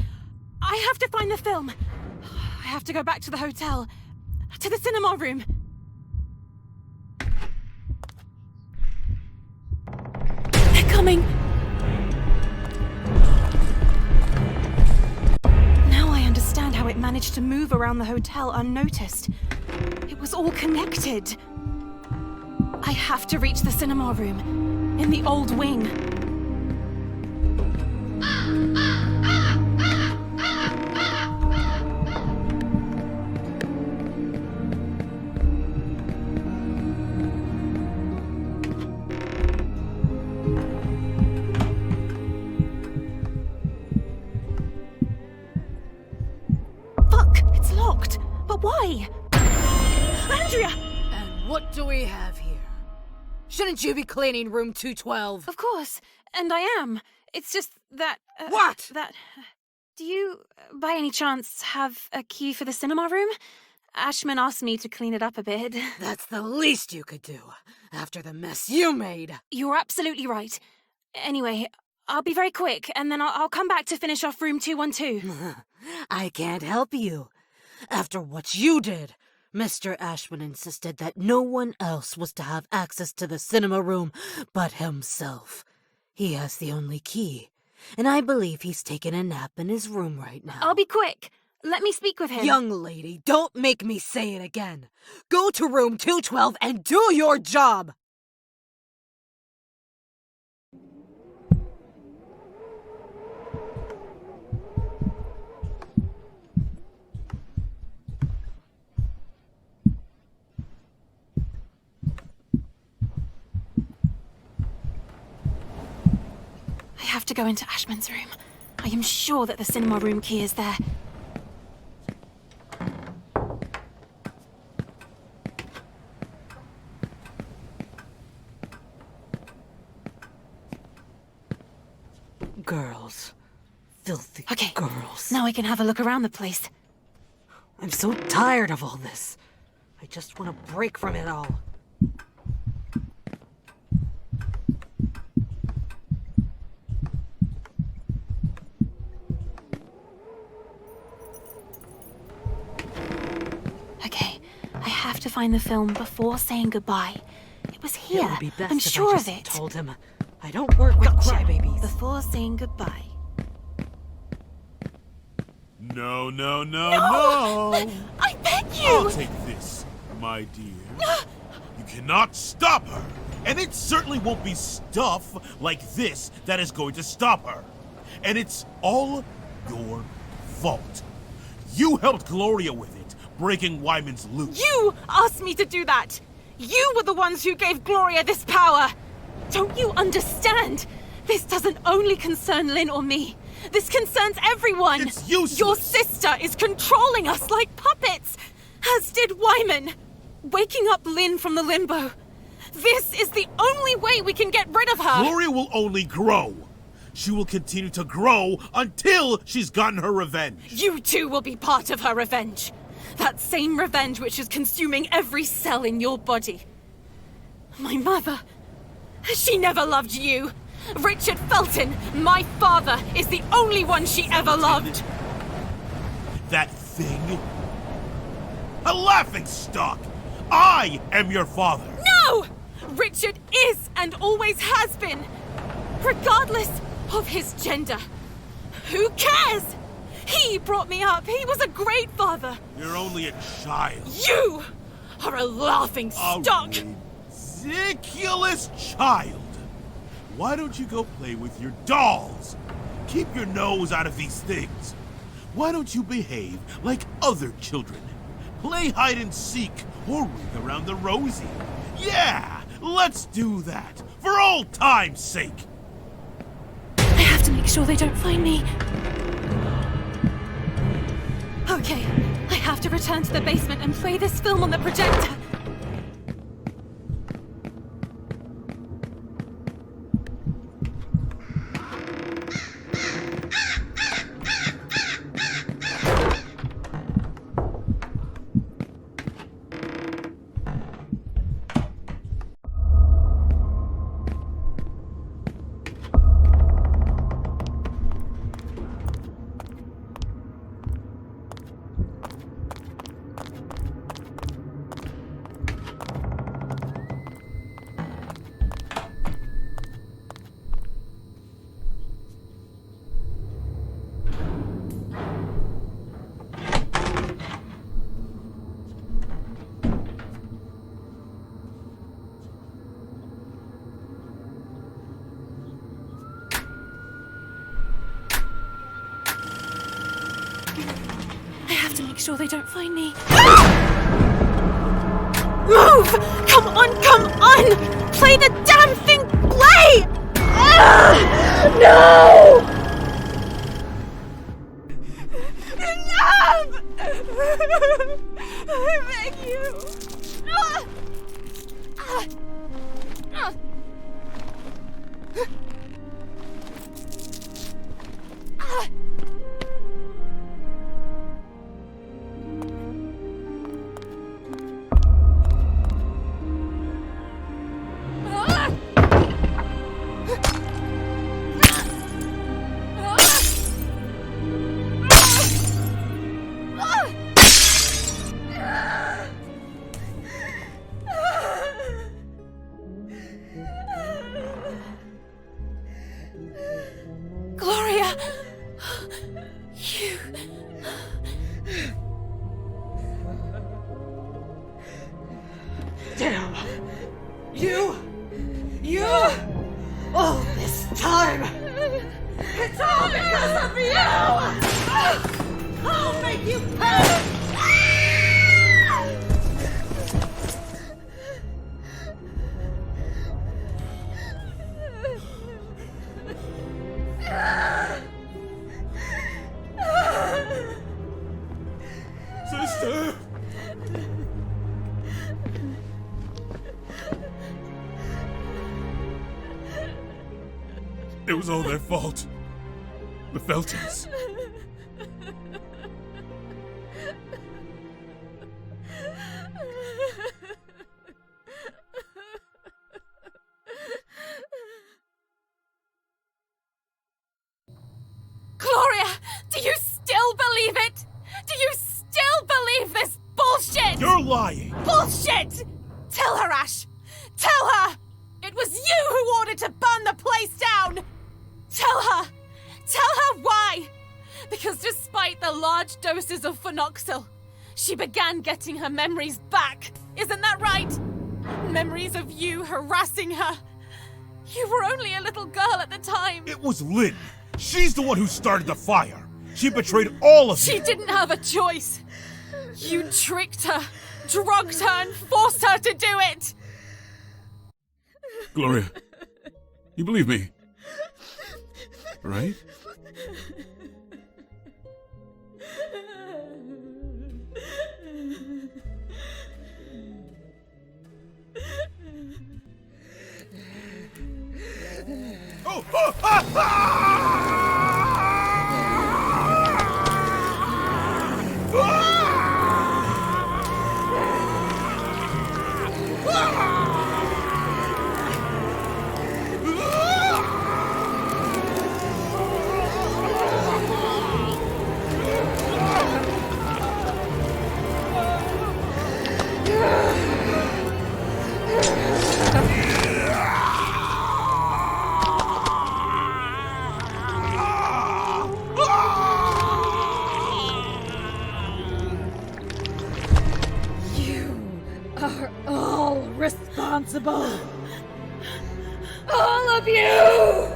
I have to find the film. I have to go back to the hotel. To the cinema room. They're coming. Now I understand how it managed to move around the hotel unnoticed. It was all connected. I have to reach the cinema room, in the old wing. Fuck, it's locked. But why? Andrea! And what do we have here? Shouldn't you be cleaning room 212? Of course, and I am. It's just that... What? Do you, by any chance, have a key for the cinema room? Ashmann asked me to clean it up a bit. That's the least you could do, after the mess you made. You're absolutely right. Anyway, I'll be very quick, and then I'll come back to finish off room 212. I can't help you. After what you did, Mr. Ashmann insisted that no one else was to have access to the cinema room but himself. He has the only key, and I believe he's taking a nap in his room right now. I'll be quick. Let me speak with him. Young lady, don't make me say it again. Go to room 212 and do your job! I have to go into Ashmann's room. I am sure that the cinema room key is there. Girls. Filthy girls. Now I can have a look around the place. I'm so tired of all this. I just want to break from it all. find the film before saying goodbye. It was here. It would be best I'm if sure I of just it. told him. I don't work with crybabies. Before saying goodbye. No, no, no, No! no! I beg you! I'll take this, my dear. You cannot stop her! And it certainly won't be stuff like this that is going to stop her. And it's all your fault. You helped Gloria with it, breaking Wyman's loot. You asked me to do that! You were the ones who gave Gloria this power! Don't you understand? This doesn't only concern Lynn or me. This concerns everyone! It's useless! Your sister is controlling us like puppets! As did Wyman! Waking up Lynn from the limbo. This is the only way we can get rid of her! Gloria will only grow. She will continue to grow until she's gotten her revenge. You too will be part of her revenge. That same revenge which is consuming every cell in your body. My mother, she never loved you. Richard Felton, my father, is the only one she ever loved. That thing? A laughingstock! I am your father! No! Richard is and always has been. Regardless of his gender. Who cares? He brought me up. He was a great father. You're only a child. You are a laughingstock. A ridiculous child. Why don't you go play with your dolls? Keep your nose out of these things. Why don't you behave like other children? Play hide and seek or ring around the rosy. Yeah, let's do that for old time's sake. I have to make sure they don't find me. Okay, I have to return to the basement and play this film on the projector. Sure they don't find me. Move! Come on, come on! Play the damn thing! Play! No! Enough! I beg you. Gloria! You... Damn! You... All this time! It's all because of you! I'll make you pay! Sister! It was all their fault. The Feltons. Gloria! Do you still believe it? Do you still believe this bullshit? You're You're lying! Bullshit! Tell her, Ash! Tell her! It was you who ordered to burn the place down! Tell her! Tell her why! Because despite the large doses of phenoxyl, she began getting her memories back. Isn't that right? Memories of you harassing her. You were only a little girl at the time. It was Lynn. She's the one who started the fire. She betrayed all of you. She didn't have a choice. You tricked her, drugged her, and forced her to do it. Gloria, you believe me, right? Oh! Oh! Ah! Responsible. All of you!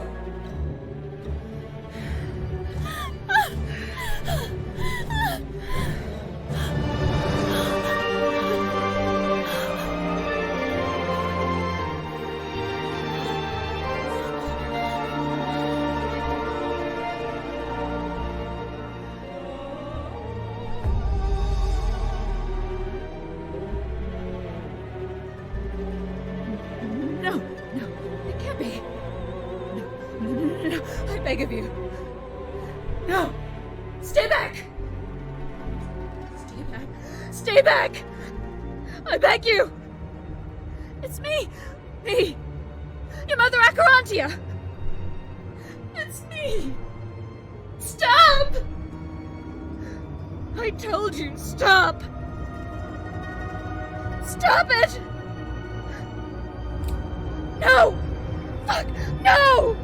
I beg of you. No! Stay back! Stay back! Stay back! I beg you! It's me! Me! Your mother Acherontia! It's me! Stop! I told you, stop! Stop it! No! Fuck! No!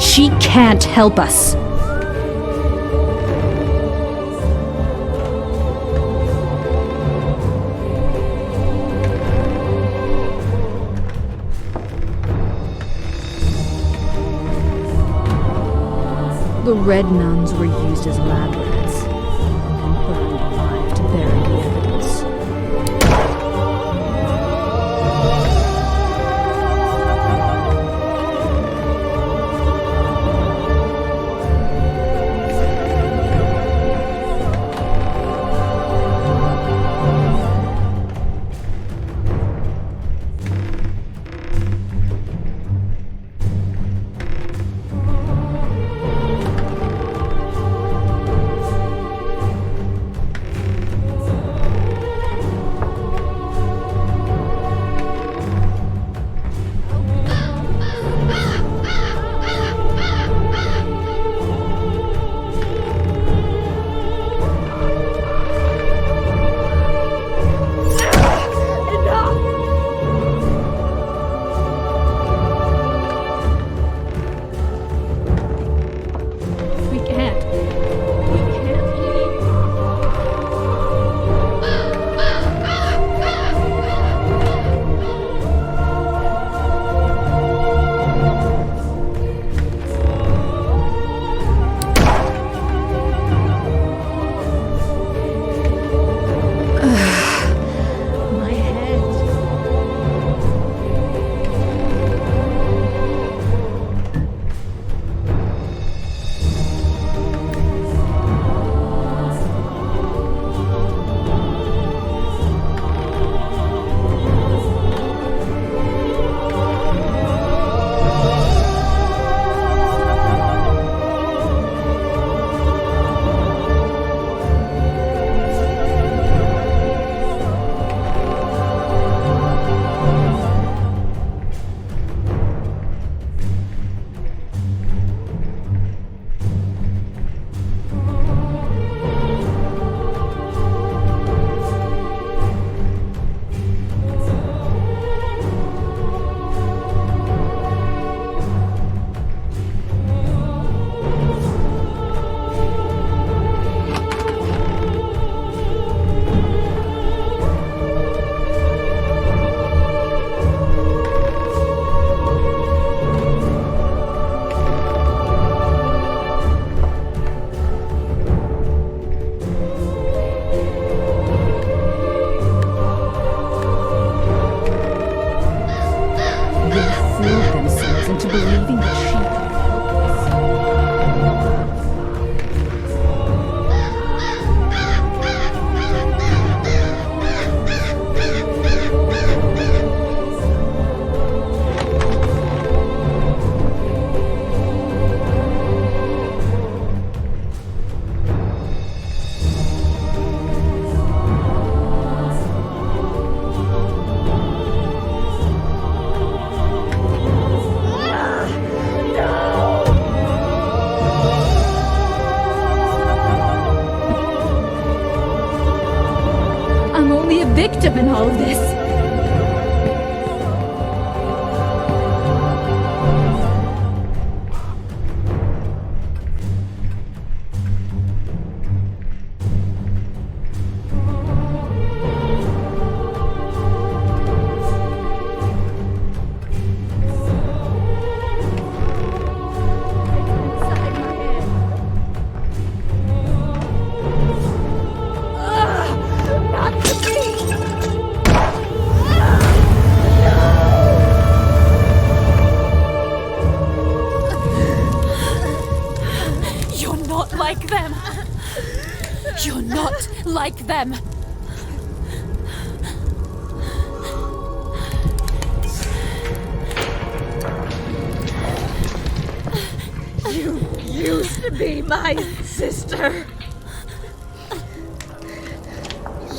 She can't help us. The red nuns were used as lab rats, and burned alive to bury the evidence. into believing that she could help us. I'm only a victim in all of this. You're not like them. You're not like them. You used to be my sister.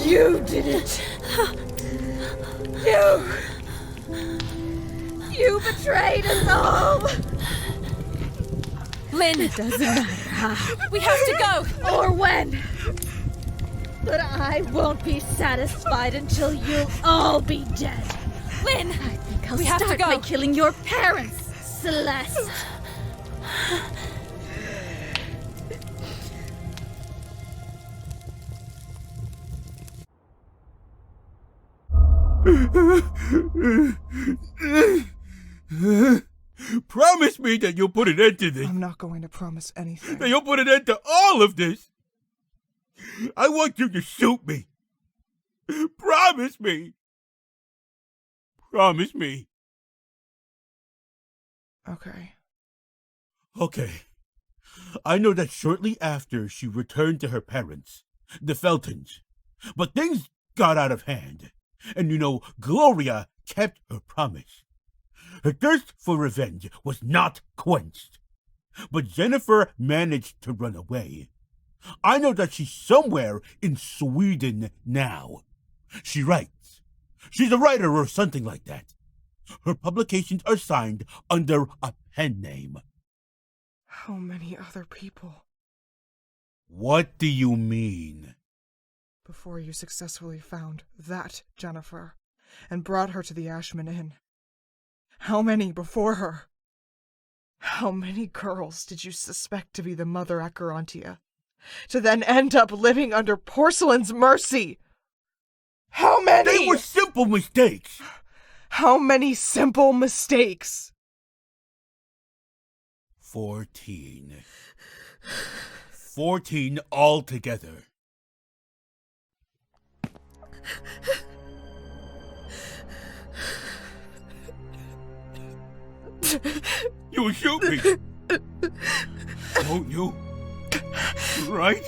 You did it. You betrayed us all. Lynn! It doesn't matter how. We have to go! Or when. But I won't be satisfied until you'll all be dead. Lynn! I think I'll We have to start go. by killing your parents, Celeste. Promise me that you'll put an end to this. I'm not going to promise anything. That you'll put an end to all of this. I want you to shoot me. Promise me. Promise me. Okay. Okay. I know that shortly after she returned to her parents, the Feltons, but things got out of hand. And Gloria kept her promise. Her thirst for revenge was not quenched. But Jennifer managed to run away. I know that she's somewhere in Sweden now. She writes. She's a writer or something like that. Her publications are signed under a pen name. How many other people? What do you mean? Before you successfully found that Jennifer and brought her to the Ashmann Inn. How many before her? How many girls did you suspect to be the mother Acherontia, to then end up living under Porcelain's mercy? How many? They were simple mistakes. How many simple mistakes? 14. 14 altogether. You'll shoot me. Won't you? Right?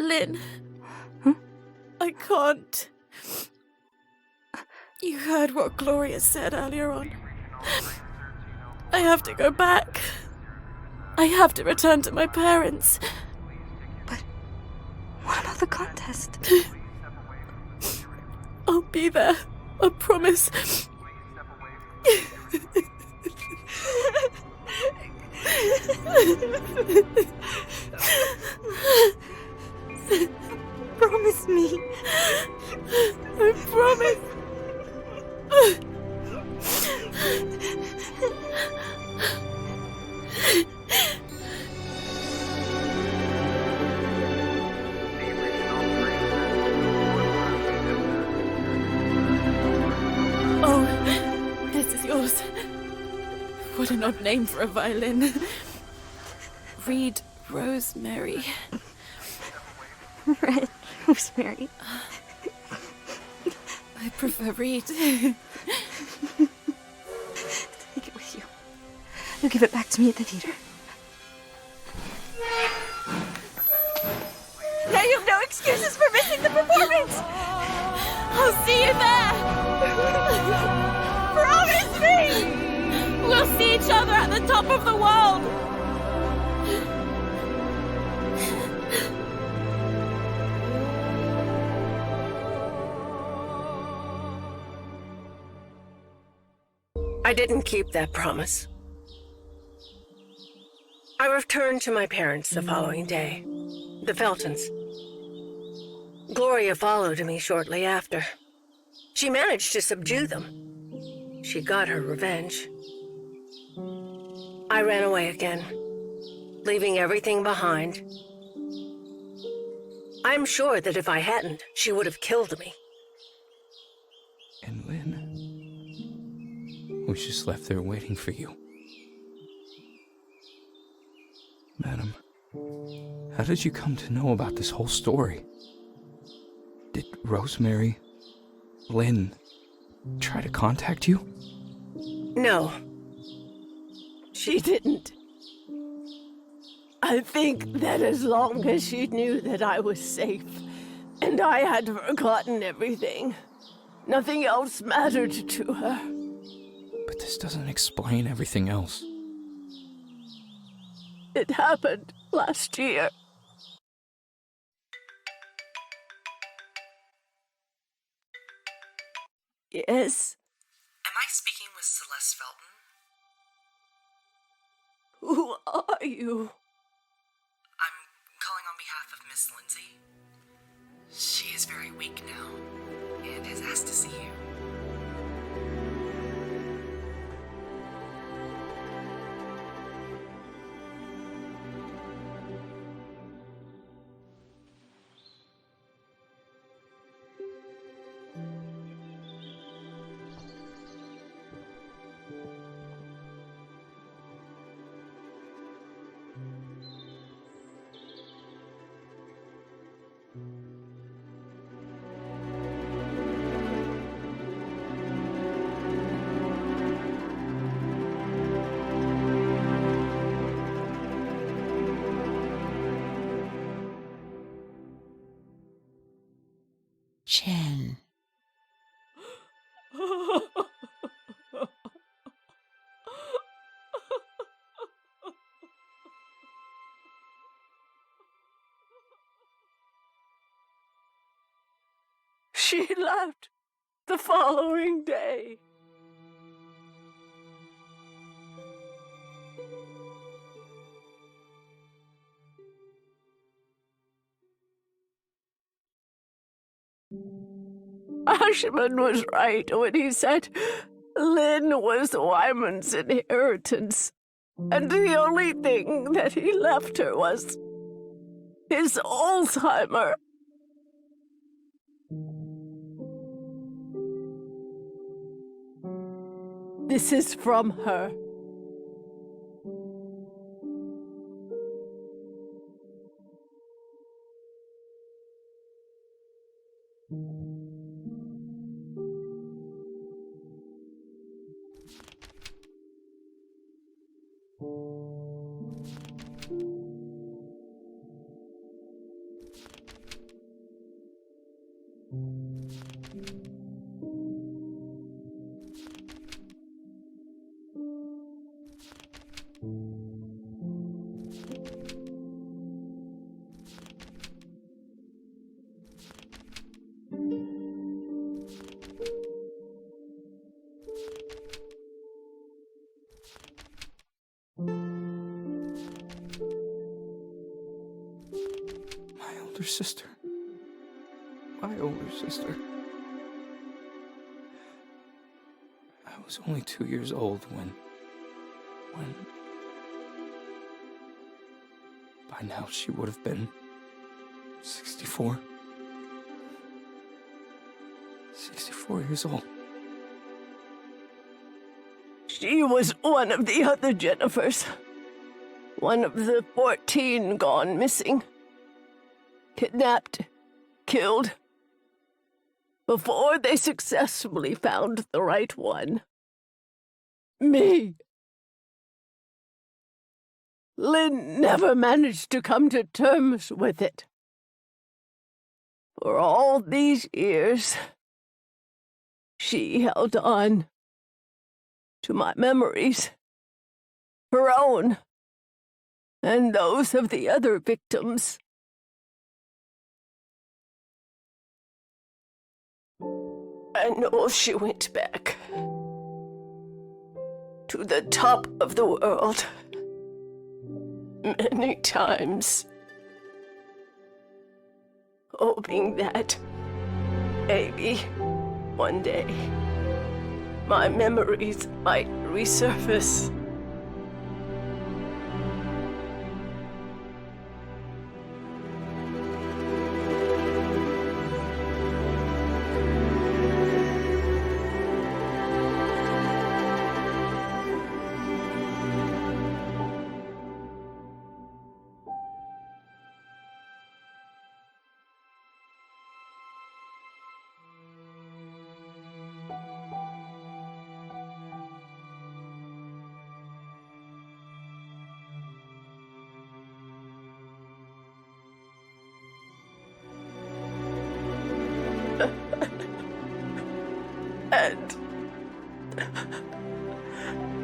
Lynn. I can't. You heard what Gloria said earlier on. I have to go back. I have to return to my parents. But what about the contest? I'll be there. I promise. Promise me. I promise. Oh, this is yours. What an odd name for a violin. Reed Rosemary. Red Rosemary. I prefer Reed. Take it with you. You'll give it back to me at the theater. Now you have no excuses for missing the performance! I'll see you there! Promise me! We'll see each other at the top of the world! I didn't keep that promise. I returned to my parents the following day, the Feltons. Gloria followed me shortly after. She managed to subdue them. She got her revenge. I ran away again, leaving everything behind. I'm sure that if I hadn't, she would have killed me. And Lynn was just left there waiting for you. Madam, how did you come to know about this whole story? Did Rosemary, Lynn, try to contact you? No. She didn't. I think that as long as she knew that I was safe, and I had forgotten everything, nothing else mattered to her. But this doesn't explain everything else. It happened last year. Yes? Am I speaking with Celeste Felton? Who are you? I'm calling on behalf of Miss Lindsay. She is very weak now, and has asked to see you. Chen. She left the following day. Ashmann was right when he said Lynn was Wyman's inheritance, and the only thing that he left her was his Alzheimer. This is from her. older sister. My older sister. I was only 2 years old when... By now she would have been 64. 64 years old. She was one of the other Jennifers. One of the 14 gone missing. Kidnapped, killed, before they successfully found the right one. Me. Lynn never managed to come to terms with it. For all these years, she held on to my memories, her own, and those of the other victims. I know she went back to the top of the world many times, hoping that maybe one day my memories might resurface.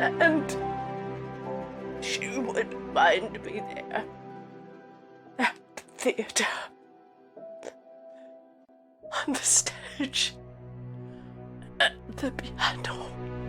And she would find me there at the theater, on the stage, at the piano.